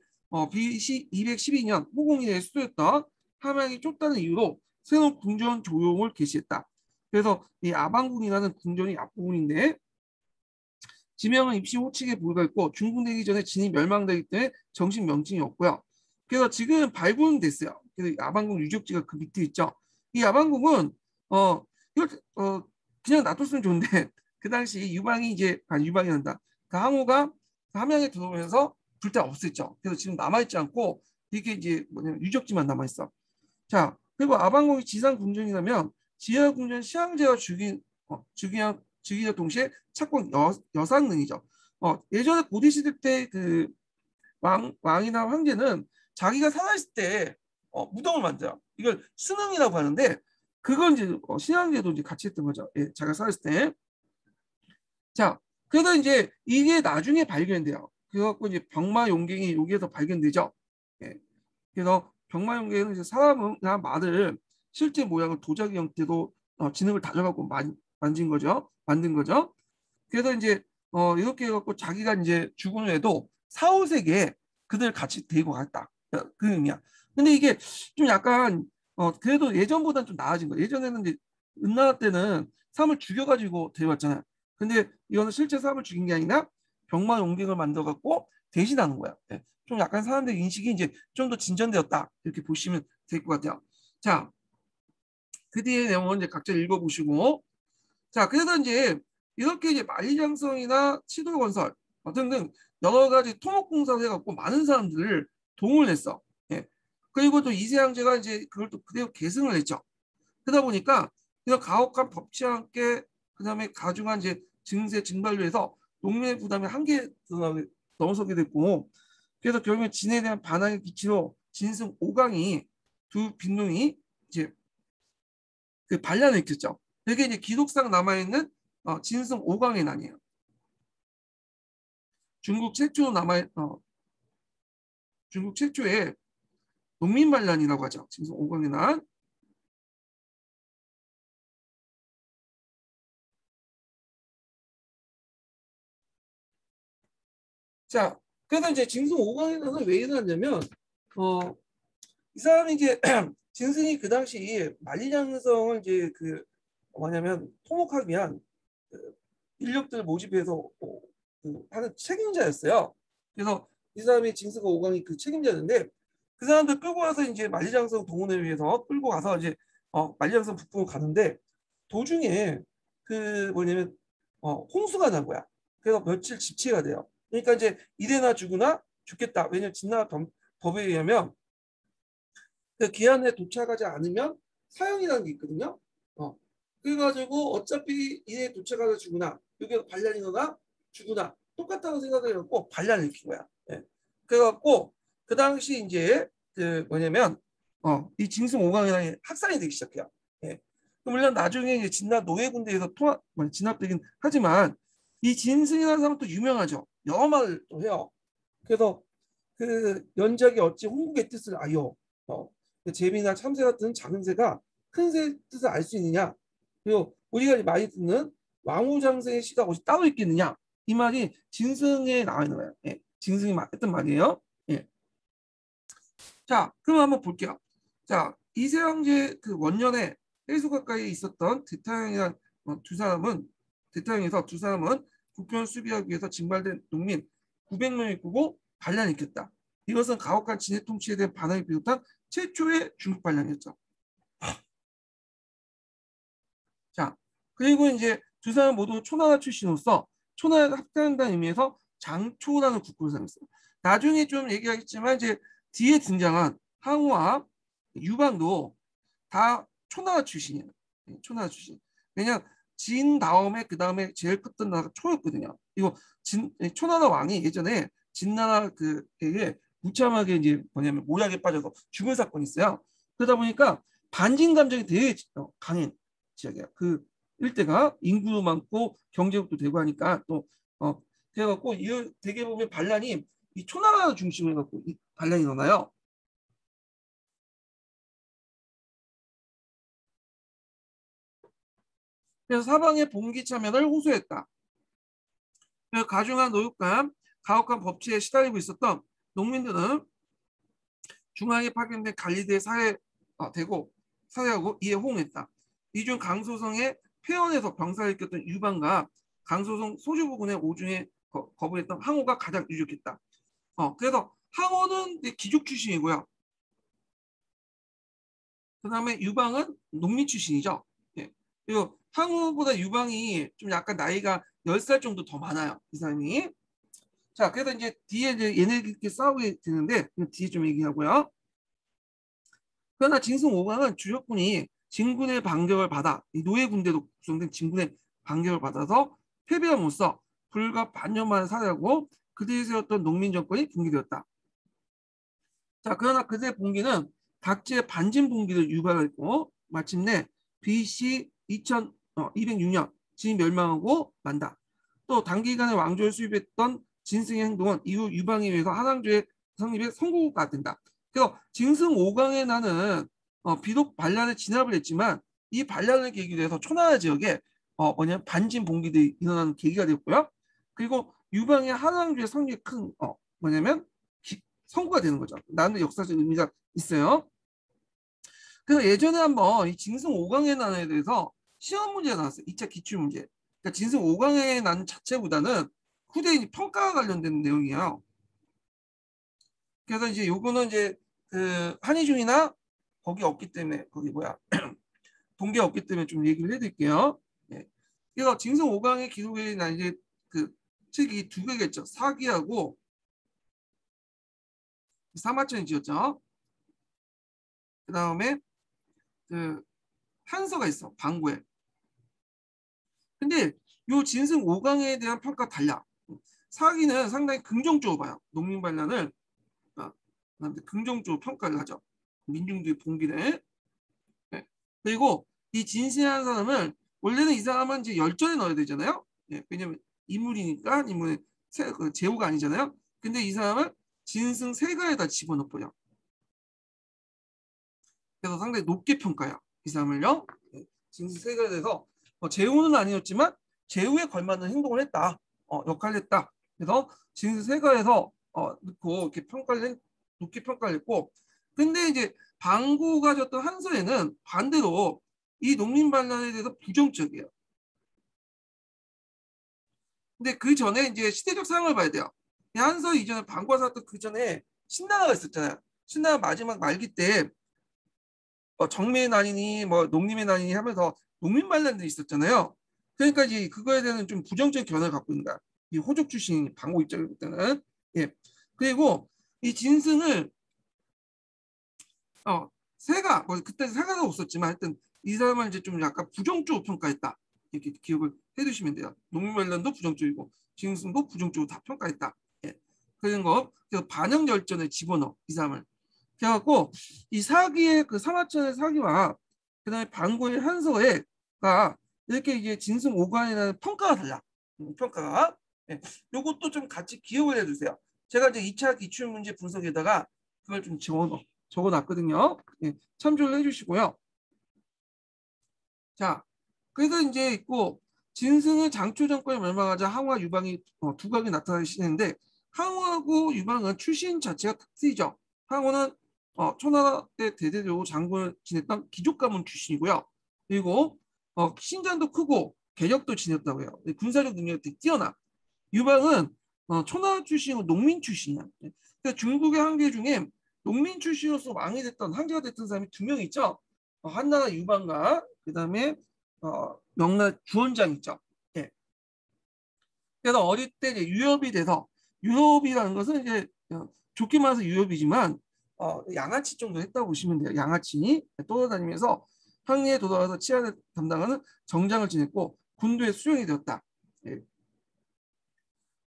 BC 212년 호공인의 수도였던 함양이 좁다는 이유로 새로운 궁전 조용을 개시했다. 그래서 이 아방궁이라는 궁전이 앞부분인데 지명은 입시 호칭에 불과했고 중궁되기 전에 진이 멸망되기 때문에 정식 명칭이 없고요. 그래서 지금 발굴됐어요. 그래서 아방궁 유적지가 그 밑에 있죠. 이 아방궁은 이걸 그냥 놔뒀으면 좋은데 그 당시 유방이 이제 유방이 난다. 그 항우가 함양에 들어오면서 불타 없앴죠. 그래서 지금 남아있지 않고 이게 이제 뭐냐면 유적지만 남아있어. 자, 그리고 아방궁이 지상 궁전이라면 지하 궁전 시황제와 주기와 동시에 착공 여상능이죠. 예전에 고대 시대 때 그 왕이나 황제는 자기가 살아있을 때 무덤을 만들어요. 이걸 순응이라고 하는데 그건 이제 신앙제도 이제 같이 했던 거죠. 예, 자기가 살아있을 때. 자, 그래서 이제 이게 나중에 발견돼요. 그래갖고 이제 병마용갱이 여기에서 발견되죠. 예, 그래서 병마용갱은 이제 사람이나 말을 실제 모양을 도자기 형태로 진흙을 다져갖고 만진 거죠. 만든 거죠. 그래서 이제 이렇게 해갖고 자기가 이제 죽은 후에도 사후세계에 그들 같이 데리고 갔다. 그 의미야. 근데 이게 좀 약간 그래도 예전보다는 좀 나아진 거야. 예전에는 이제 은나라 때는 사람을 죽여가지고 데려왔잖아. 근데 이거는 실제 사람을 죽인 게 아니라 병마 용객을 만들어갖고 대신하는 거야. 예. 좀 약간 사람들 인식이 이제 좀 더 진전되었다. 이렇게 보시면 될 것 같아요. 자, 그 뒤에 내용은 이제 각자 읽어보시고. 자, 그래서 이제 이렇게 이제 만리장성이나 치도건설 등등 여러 가지 토목공사를 해갖고 많은 사람들을 동원을 했어. 예. 그리고 또 이세양제가 이제 그걸 또 그대로 계승을 했죠. 그러다 보니까 이런 가혹한 법치와 함께 그다음에 가중한 이제 증세 증발로 해서 농민의 부담이 한계 넘어서게 됐고 그래서 결국에 진에 대한 반항의 기치로 진승 5강이 두 빈농이 이제 그 반란을 일으켰죠. 이게 이제 기록상 남아있는 진승 5강의 난이에요. 중국 최초 중국 최초의 농민 반란이라고 하죠. 진승 5강의 난. 자, 그래서 이제 진승 5강의 난은 왜 일어났냐면 이 사람이 이제 진승이 그 당시 만리장성을 이제 그 뭐냐면 토목하기 위한 그 인력들 모집해서 그 하는 책임자였어요. 그래서 이 사람이 진승 5강이 그 책임자였는데 그 사람들 끌고 와서 이제 만리장성 동원을 위해서 끌고 가서 이제 만리장성 북부로 가는데 도중에 그 뭐냐면 홍수가 난 거야. 그래서 며칠 집체가 돼요. 그러니까 이제 이래나 죽으나 죽겠다. 왜냐면 진나라 법에 의하면 그 기한에 도착하지 않으면 사형이라는 게 있거든요. 그래가지고 어차피 이에 도착하다 죽으나 여기 반란이거나 죽으나 똑같다고 생각을 해갖고 반란을 일으킨 거야. 예. 그래갖고 그 당시 이제 그 뭐냐면 이 진승 오강이라는 학살이 되기 시작해요. 예. 물론 나중에 이제 진나 노예 군대에서 진압되긴 하지만 이 진승이라는 사람은 또 유명하죠. 여러 말을 또 해요. 그래서 그 연작이 어찌 홍국의 뜻을 아요. 재미나 참새 같은 작은 새가 큰 새 뜻을 알 수 있느냐. 그리고 우리가 많이 듣는 왕후장생의 시가 어디 따로 있겠느냐. 이 말이 진승에 나와 있는 거예요. 예, 진승이 했던 말이에요. 예. 자, 그럼 한번 볼게요. 자, 이세왕제 그 원년에 해수 가까이 있었던 대타형이란 두 사람은 대타형에서 두 사람은 국변 수비하기 위해서 징발된 농민 900명이 꾸고 반란을 일으켰다. 이것은 가혹한 진해 통치에 대한 반항을 비롯한 최초의 중국 반란이었죠. 자, 그리고 이제 두 사람 모두 초나라 출신으로서 초나라가 합당한다는 의미에서 장초라는 국호를 사용했어요. 나중에 좀 얘기하겠지만 이제 뒤에 등장한 항우와 유방도 다 초나라 출신이에요. 초나라 출신. 왜냐 진 다음에 그 다음에 제일 컸던 나라가 초였거든요. 이거 초나라 왕이 예전에 진나라 그에게 무참하게 이제 뭐냐면 모략에 빠져서 죽은 사건이 있어요. 그러다 보니까 반진 감정이 되게 강한 지역이야. 그 일대가 인구도 많고 경제력도 되고 하니까 또 그래갖고 이 되게 보면 반란이 이 초나라 중심으로 해갖고 이 반란이 일어나요. 그래서 사방의 봉기 참여를 호소했다. 그래서 가중한 노역감, 가혹한 법치에 시달리고 있었던 농민들은 중앙에 파견된 갈리드의 되고 사회하고 이에 호응했다. 이 중 강소성의 폐원에서 병사를 일으켰던 유방과 강소성 소주부군의 오중에 거부했던 항호가 가장 유력했다. 그래서 항호는 귀족 출신이고요. 그 다음에 유방은 농민 출신이죠. 예. 그리고 항호보다 유방이 좀 약간 나이가 10살 정도 더 많아요. 이 사람이. 자, 그래서 이제 뒤에 이제 얘네들끼리 싸우게 되는데 뒤에 좀 얘기하고요. 그러나 진승 5강은 주력군이 진군의 반격을 받아 이 노예 군대로 구성된 진군의 반격을 받아서 패배함으로써 불과 반년 만에 사라지고 그들이 세웠던 농민 정권이 붕괴되었다. 자, 그러나 그들의 봉기는 각지의 반진 봉기를 유발했고 마침내 BC 2206년 진이 멸망하고 만다. 또 단기간에 왕조를 수입했던 진승의 행동은 이후 유방에 의해서 한왕조의 성립에 성공가 된다. 그래서 진승 5강에 나는 비록 반란에 진압을 했지만 이 반란을 계기로 해서 초나라 지역에 반진 봉기들이 일어나는 계기가 되었고요. 그리고 유방의 한왕조의 성립에 큰 뭐냐면 선고가 되는 거죠. 나는 역사적 의미가 있어요. 그래서 예전에 한번 이 진승 5강의 난에 대해서 시험 문제가 나왔어요. 2차 기출 문제. 그러니까 진승 5강의 난 자체보다는 후대인 평가와 관련된 내용이에요. 그래서 이제 요거는 이제 그 한의중이나 거기 없기 때문에 거기 뭐야 동계 없기 때문에 좀 얘기를 해드릴게요. 네. 그래서 진승 5강의 기록에 난 이제 그 책이 두 개가 있죠. 사기하고 사마천이 지었죠. 그 다음에 그 한서가 있어. 방구에. 근데 요 진승 5강에 대한 평가 달라. 사기는 상당히 긍정적으로 봐요. 농민 반란을 긍정적으로 평가를 하죠. 민중들의 봉기를. 네. 그리고 이 진실한 사람을 원래는 이 사람은 이제 열전에 넣어야 되잖아요. 네. 왜냐면 인물이니까 인물의 제후가 아니잖아요. 근데 이 사람을 진승 세가에다 집어넣어요. 그래서 상당히 높게 평가해요. 이 사람을요. 네. 진승 세가에 대해서 제후는 아니었지만 제후에 걸맞는 행동을 했다. 역할을 했다. 그래서 진승 세가에서 넣고 이렇게 높게 평가를 했고, 근데 이제 방구가 졌던 한서에는 반대로 이 농민 반란에 대해서 부정적이에요. 근데 그 전에 이제 시대적 상황을 봐야 돼요. 한서 이전에 방구가 살았던 그 전에 신나라가 있었잖아요. 신나라 마지막 말기 때 정매의 난이니 뭐 농림의 난이니 하면서 농민 반란들이 있었잖아요. 그러니까 이제 그거에 대한 좀 부정적인 견해를 갖고 있는 거야. 이 호족 출신 방구 입장에 볼 때는. 예. 그리고 이 진승을 새가 뭐 그때 새가가 없었지만 하여튼 이 사람을 이제 좀 약간 부정적으로 평가했다. 이렇게 기억을 해두시면 돼요. 농민 반란도 부정적이고 진승도 부정적으로 다 평가했다. 예. 그런 거 그래서 반영 열전에 집어넣어 이 사람을. 그래갖고 이 사기의 그 사마천의 사기와 그다음에 방구의 한서가 이렇게 이제 진승 오관이라는 평가가 달라. 평가가. 예. 요것도 좀 같이 기억을 해주세요. 제가 이제 2차 기출문제 분석에다가 그걸 좀 적어놨거든요. 예. 참조를 해주시고요. 자, 그래서 이제 있고 진승은 장초 정권이 멸망하자 항우와 유방이 두각이 나타나기 시작했는데 항우하고 유방은 출신 자체가 특이죠. 항우는 초나라 때 대대로 장군을 지냈던 귀족 가문 출신이고요. 그리고 신장도 크고 계력도 지녔다고 해요. 군사적 능력이 되게 뛰어나. 유방은 초나라 출신이고 농민 출신이야. 그러니까 중국의 황제 중에 농민 출신으로서 왕이 됐던 황제가 됐던 사람이 두 명 있죠. 한나라 유방과 그다음에 명나 주원장 있죠. 예. 그래서 어릴 때 이제 유협이 돼서 유협이라는 것은 이제 좋게 말해서 유협이지만 양아치 정도 했다고 보시면 돼요. 양아치 돌아다니면서 항해에 도달해서 치안을 담당하는 정장을 지냈고 군도에 수용이 되었다. 예.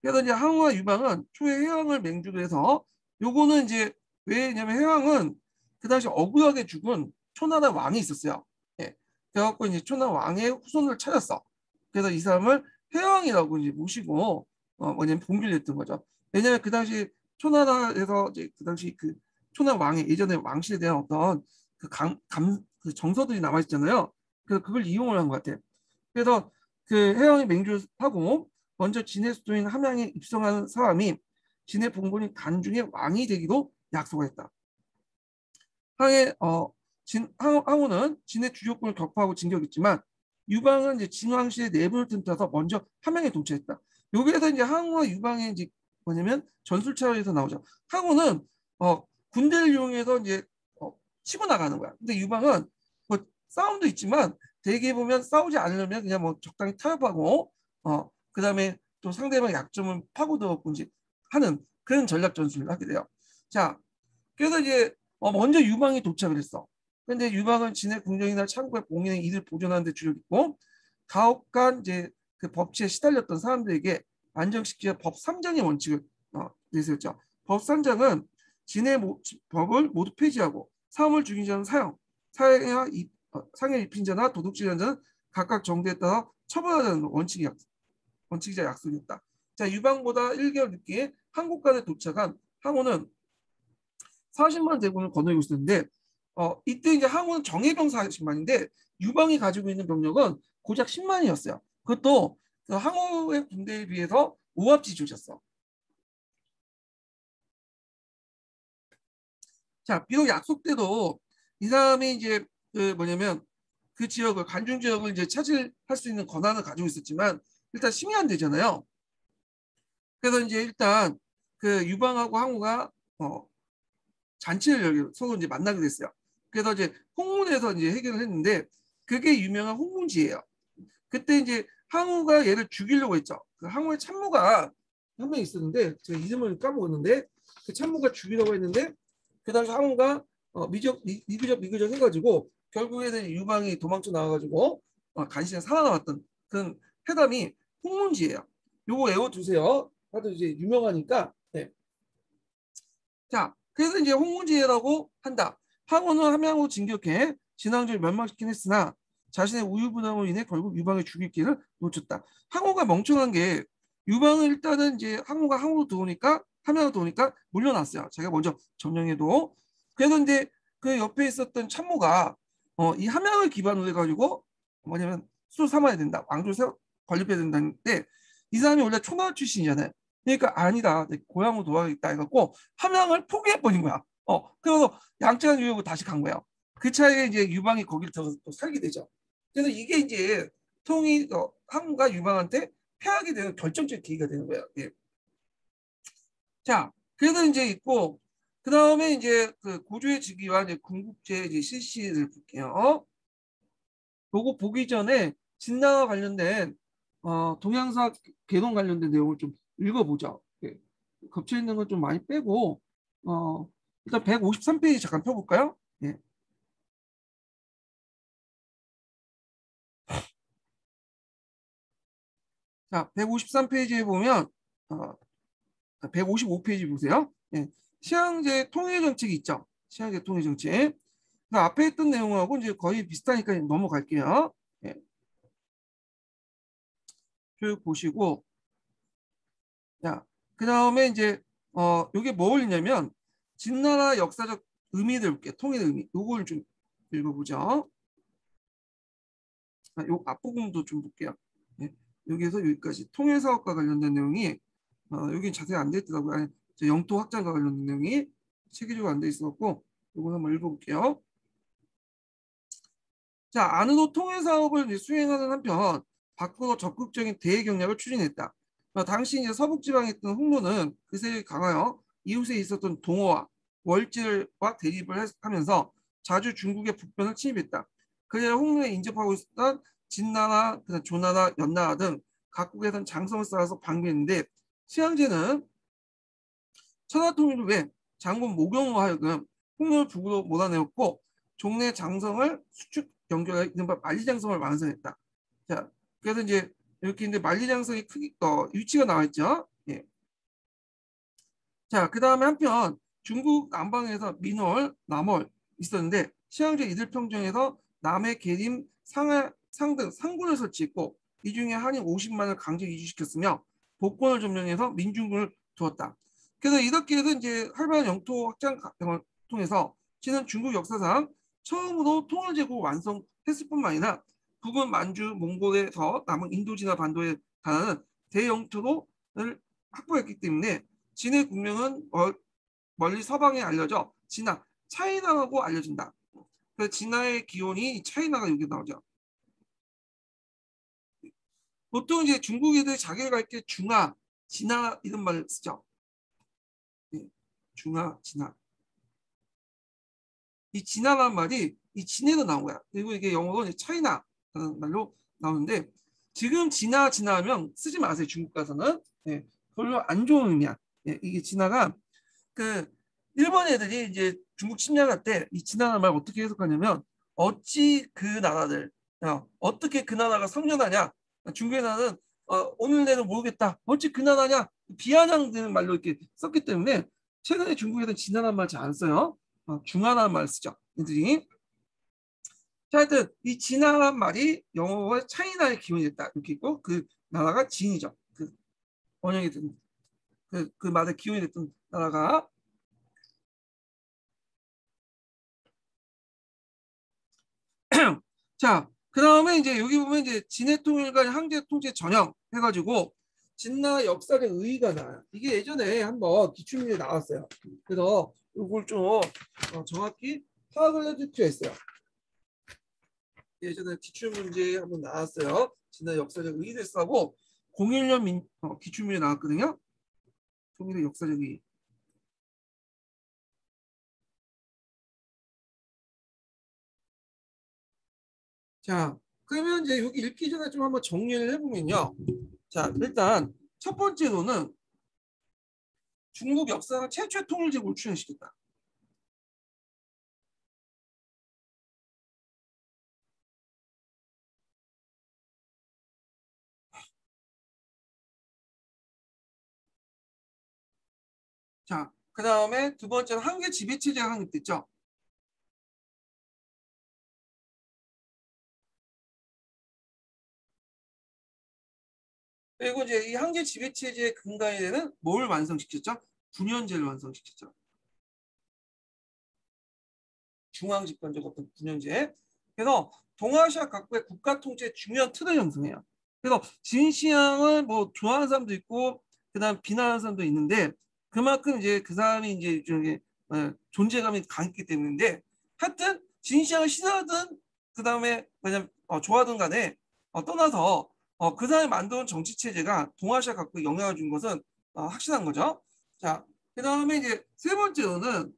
그래서 이제 항우와 유방은 초에 해왕을 맹주로 해서 요거는 이제 왜냐면 해왕은 그 당시 억울하게 죽은 초나라 왕이 있었어요. 예. 그래갖고 이제 초나라 왕의 후손을 찾았어. 그래서 이 사람을 해왕이라고 이제 모시고 뭐냐면 봉기를 했던 거죠. 왜냐면 그 당시 초나라에서 이제 그 당시 그 초나라 왕의 예전에 왕실에 대한 어떤 그 정서들이 남아 있잖아요. 그래서 그걸 이용을 한 것 같아요. 그래서 그 해왕이 맹주하고 먼저 진해 수도인 함양에 입성하는 사람이 진해 봉건인 간중의 왕이 되기도 약속했다. 항우는 진해 주조권을 격파하고 진격했지만 유방은 이제 진왕실의 내분을 틈타서 먼저 함양에 동치했다. 여기에서 이제 항우와 유방의 이제 뭐냐면 전술차원에서 나오죠. 항우는 군대를 이용해서 이제 치고 나가는 거야. 근데 유방은 뭐 싸움도 있지만 대개 보면 싸우지 않으려면 그냥 뭐 적당히 타협하고 그다음에 또 상대방 약점을 파고들고 이제 하는 그런 전략 전술을 하게 돼요. 자, 그래서 이제 먼저 유방이 도착을 했어. 근데 유방은 진해 궁정이나 창고에 봉인해 이들 보존하는 데 주력있고 가혹한 이제 그 법치에 시달렸던 사람들에게 안정시키는 법 3장의 원칙을 내세웠죠. 법 3장은 진해 법을 모두 폐지하고 사람을 죽인 자는 사형, 상해 입힌 자나 도둑질한 자는 각각 정도에 따라 처벌하자는 원칙이자 약속이었다. 자, 유방보다 1개월 늦게 한국간에 도착한 항우는 40만 대군을 거느리고 있었는데 이때 이제 항우는 정예병 40만인데 유방이 가지고 있는 병력은 고작 10만이었어요. 그것도 그 항우의 군대에 비해서 오합지졸이었어. 자, 비록 약속 때도 이 사람이 이제 그 뭐냐면 그 지역을 간중 지역을 이제 차지할 수 있는 권한을 가지고 있었지만 일단 심의 안 되잖아요. 그래서 이제 일단 그 유방하고 항우가 잔치를 열기 서로 이제 만나게 됐어요. 그래서 이제 홍문에서 이제 해결을 했는데 그게 유명한 홍문지예요. 그때 이제 항우가 얘를 죽이려고 했죠. 그 항우의 참모가 한 명 있었는데 제가 이름을 까먹었는데 그 참모가 죽이려고 했는데 그 당시 항우가 미그적 해가지고 결국에는 유방이 도망쳐 나와가지고 간신히 살아남았던 그런 회담이 홍문지예요. 요거 외워두세요. 하도 이제 유명하니까. 네. 자, 그래서 이제 홍문지혜라고 한다. 항우는 함양으로 진격해 진앙주를 멸망시킨 했으나 자신의 우유부담으로 인해 결국 유방의 죽일 길을 놓쳤다. 항우가 멍청한 게 유방은 일단은 이제 항우로 들어오니까 함양으로 들어오니까 물러났어요. 제가 먼저 점령해도. 그래서 이제 그 옆에 있었던 참모가 이 함양을 기반으로 해가지고 뭐냐면 수를 삼아야 된다. 왕조를 건립해야 된다는데 이 사람이 원래 초나라 출신이잖아요. 그러니까 아니다. 내 고향으로 돌아가겠다 해갖고 함양을 포기해버린 거야. 그래서 양쯔강 유역으로 다시 간 거예요. 그 차에 이제 유방이 거기를 들어서 또 살게 되죠. 그래서 이게 이제 항과 유방한테 패하게 되는 결정적 계기가 되는 거예요. 예. 자, 그래서 이제 있고 그 다음에 이제 그 고조의 즉위와 이제 군국제 이제 실시를 볼게요. 요거 보기 전에 진나와 관련된 동양사 개론 관련된 내용을 좀 읽어보자. 예. 겹쳐 있는 건 좀 많이 빼고 일단 153페이지 잠깐 펴볼까요? 예. 자, 153페이지에 보면 155페이지 보세요. 예. 시향제 통일 정책이 있죠. 시향제 통일 정책. 그 앞에 했던 내용하고 이제 거의 비슷하니까 넘어갈게요. 예. 쭉 보시고 자, 그 다음에 이제 이게 뭘 읽냐면 진나라 역사적 의미들 볼게요. 통일 의미. 요걸 좀 읽어보죠. 요 앞부분도 좀 볼게요. 네. 여기에서 여기까지 통일 사업과 관련된 내용이 여기 자세히 안 돼 있더라고요. 아니, 영토 확장과 관련된 내용이 체계적으로 안 돼 있었고 이거 한번 읽어볼게요. 자, 안으로 통일 사업을 수행하는 한편 밖으로 적극적인 대외 경략을 추진했다. 당시 이제 서북 지방에 있던 홍로는 그세력이 강하여 이웃에 있었던 동어와 월질과 대립을 하면서 자주 중국의 북변을 침입했다. 그래야 홍로에 인접하고 있었던 진나라, 조나라, 연나라 등 각국에선 장성을 쌓아서 방비했는데 시황제는 천하 통일을 위해 장군 모경으로 하여금 홍로를 북으로 몰아내었고 종래 장성을 수축 연결해 이른바 만리장성을 완성했다. 자, 그래서 이제 이렇게 이제 만리장성의 크기, 위치가 나와 있죠. 예. 자, 그 다음에 한편 중국 남방에서 민월, 남월 있었는데 시황제 이들평정에서 남해, 계림, 상등 상군을 설치했고 이 중에 한인 50만을 강제 이주시켰으며 복권을 점령해서 민중군을 두었다. 그래서 이렇게 해서 이제 활발한 영토 확장 과정을 통해서 지는 중국 역사상 처음으로 통일 제국을 완성했을 뿐만 아니라 북은 만주, 몽골에서 남은 인도지나 반도에 달하는 대영토를 확보했기 때문에 진의 국명은 멀리 서방에 알려져 진화, 차이나라고 알려진다. 그래서 진화의 기원이 차이나가 여기 나오죠. 보통 이제 중국 애들 자기가 갈 때 중화, 진화 이런 말을 쓰죠. 중화, 진화. 이 진화라는 말이 이 진에도 나온 거야. 그리고 이게 영어로 차이나라는 말로 나오는데 지금 진화하면 쓰지 마세요. 중국 가서는. 별로 안 좋은 의미야. 이게 진화가 그 일본 애들이 이제 중국 침략할 때 이 진화라는 말 어떻게 해석하냐면 어찌 그 나라들 어떻게 그 나라가 성년하냐 중국의 나라는 오늘 내는 모르겠다 어찌 그 나라냐 비아냥되는 말로 이렇게 썼기 때문에 최근에 중국에서는 진화라는 말 잘 안 써요. 중화라는 말 쓰죠. 애들이. 자, 하여튼 이 진화란 말이 영어와 차이나의 기원이 됐다 이렇게 있고 그 나라가 진이죠. 그 원형이 된 그 말의 기원이 됐던 나라가 자, 그 다음에 이제 여기 보면 이제 진해 통일과 황제 통제 전형 해가지고 진나 역사적 의의가 나요. 이게 예전에 한번 기출문제 나왔어요. 그래서 이걸 좀 정확히 파악을 해줄 필요가 있어요. 예전에 기출문제 한번 나왔어요. 진나 역사적 의의를 쓰고 01년 기출문제 나왔거든요. 통일의 역사적 의의. 자, 그러면 이제 여기 읽기 전에 좀 한번 정리를 해보면요. 자, 일단 첫 번째로는 중국 역사상 최초의 통일제국을 추진시켰다. 자, 그 다음에 두 번째는 한계 지배체제가 확립됐죠. 그리고 이제 이 한계 지배체제의 근간이 되는 뭘 완성시켰죠? 군연제를 완성시켰죠. 중앙집권적 어떤 군연제. 그래서 동아시아 각국의 국가 통치의 중요한 틀을 형성해요. 그래서 진시황을 뭐 좋아하는 사람도 있고 그다음 비난하는 사람도 있는데 그만큼 이제 그 사람이 이제 저기 존재감이 강했기 때문인데 하여튼 진시황을 싫어하든 그다음에 그냥 좋아하든 간에 떠나서 그 사람이 만든 정치 체제가 동아시아 각국에 영향을 준 것은 확실한 거죠. 자, 그다음에 이제 세 번째로는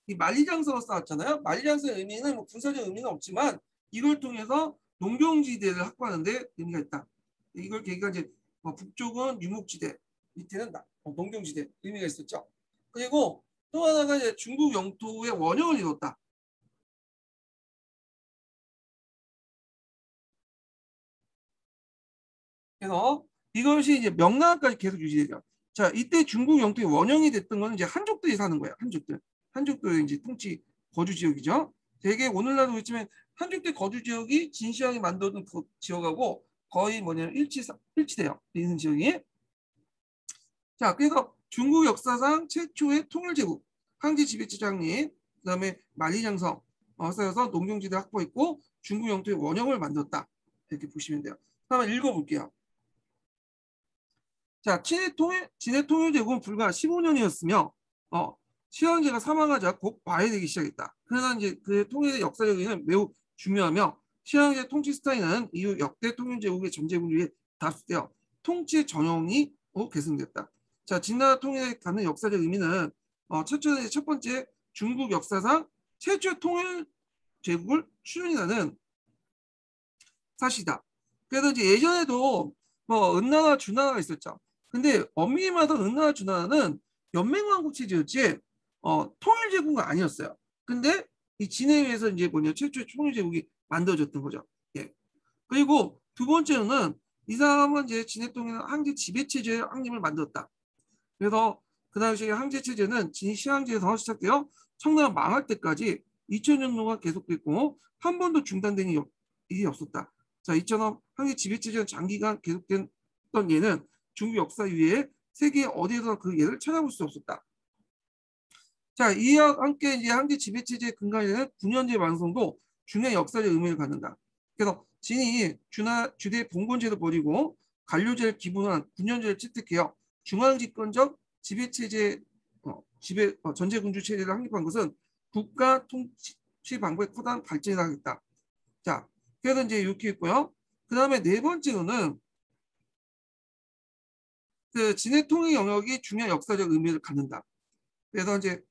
이 만리장성을 쌓았잖아요. 만리장성의 의미는 뭐 군사적 의미는 없지만 이걸 통해서 농경지대를 확보하는데 의미가 있다. 이걸 계기가 이제 북쪽은 유목지대, 밑에는 농경지대 의미가 있었죠. 그리고 또 하나가 이제 중국 영토의 원형을 이뤘다. 그래서 이것이 이제 명나라까지 계속 유지되죠. 자, 이때 중국 영토의 원형이 됐던 거는 이제 한족들이 사는 거예요. 한족들. 한족들의 이제 통치 거주 지역이죠. 되게 오늘날도 그렇지만 한족들 거주 지역이 진시황이 만들어둔 그 지역하고 거의 뭐냐면 일치돼요. 있는 지역이. 자, 그래서 중국 역사상 최초의 통일제국, 황제 지배체 장님, 그다음에 만리장성 쌓여서 농경지대 확보했고 중국 영토의 원형을 만들었다. 이렇게 보시면 돼요. 한번 읽어볼게요. 자, 진해 통일제국은 불과 15년이었으며, 시황제가 사망하자 곧 파해되기 시작했다. 그러나 이제 그 통일의 역사적 의미는 매우 중요하며, 시황제 통치 스타일은 이후 역대 통일제국의 전제군주에 답습되어 통치 전형이 계승됐다. 자, 진나라 통일에 갖는 역사적 의미는 첫 번째 중국 역사상 최초 통일 제국을 추진하는 사실이다. 그래서 이제 예전에도 뭐 은나라 주나라가 있었죠. 근데 엄밀히 말해서 은나라 주나라는 연맹왕국 체제였지 통일제국은 아니었어요. 근데 이 진해에서 이제 뭐냐 최초의 통일제국이 만들어졌던 거죠. 예. 그리고 두 번째는 이 사람은 이제 진해통일 황제 지배체제의 확립을 만들었다. 그래서 그 당시 항제 체제는 진시황제에서 시작되어 청나라 망할 때까지 2000년 동안 계속됐고 한 번도 중단된 일이 없었다. 자, 이처럼 항제 지배 체제는 장기간 계속된 예는 중국 역사 위에 세계 어디에서 그 예를 찾아볼 수 없었다. 자, 이와 함께 이제 항제 지배 체제의 근간에는 군현제 완성도 중요한 역사적 의미를 갖는다. 그래서 진이 주대 봉건제도 버리고 관료제를 기본한 군현제를 채택해요. 중앙집권적 지배체제, 전제군주 체제를 확립한 것은 국가 통치 방법의 커다란 발전이 나겠다. 자, 그래서 이제 이렇게 있고요. 그 다음에 네 번째로는 그 진의 통일 영역이 중요한 역사적 의미를 갖는다. 그래서 이제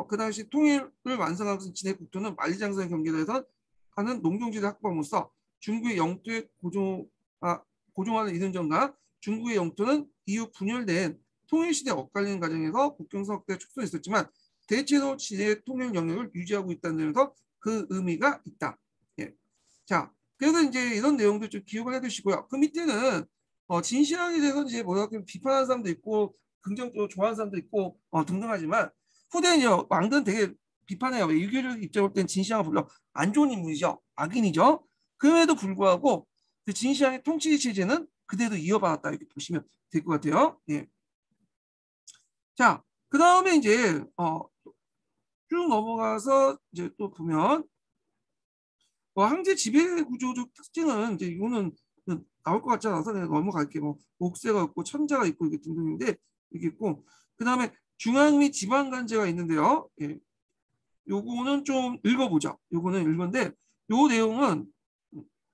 그 당시 통일을 완성하면서 진해 국토는 만리장성 경계도에서 하는 농경지대 확보함으로써 중국의 영토의 고종화를 이룬 점과 중국의 영토는 이후 분열된 통일시대 엇갈리는 과정에서 국경선 확대에 축소가 있었지만 대체로 진해의 통일 영역을 유지하고 있다는 점에서 그 의미가 있다. 예. 자, 그래서 이제 이런 내용들 좀 기억을 해두시고요. 그 밑에는 진실함에 대해서 이제 뭐라 비판하는 사람도 있고 긍정적으로 좋아하는 사람도 있고 등등하지만 후대는요 왕들은 되게 비판해요. 유교적 입장을 땐 진시황을 불러 안 좋은 인물이죠. 악인이죠. 그럼에도 불구하고 그 진시황의 통치 체제는 그대로 이어받았다 이렇게 보시면 될 것 같아요. 예. 자, 그 다음에 이제 쭉 넘어가서 이제 또 보면 항제 지배 구조적 특징은 이제 이거는 나올 것 같지 않아서 내가 넘어갈게요. 뭐 옥새가 있고 천자가 있고 이게 등등인데 이게 있고 그 다음에 중앙 및 지방 관제가 있는데요. 예. 요거는 좀 읽어보죠. 요거는 읽은데 요 내용은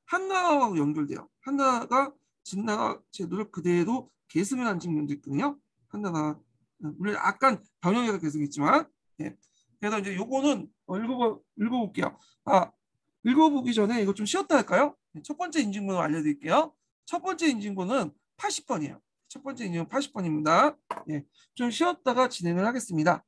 한나라하고 연결돼요. 한나라가 진나라 제도를 그대로 계승한 측면도 있거든요. 한나라 물론 약간 변형해서 계승했지만 예. 그래서 이제 요거는 읽어볼게요. 읽어보기 전에 이거 좀 쉬었다 할까요? 첫 번째 인증번호 알려드릴게요. 첫 번째 인증번호는 80번이에요. 첫 번째 인증번호 80번입니다. 예, 좀 쉬었다가 진행을 하겠습니다.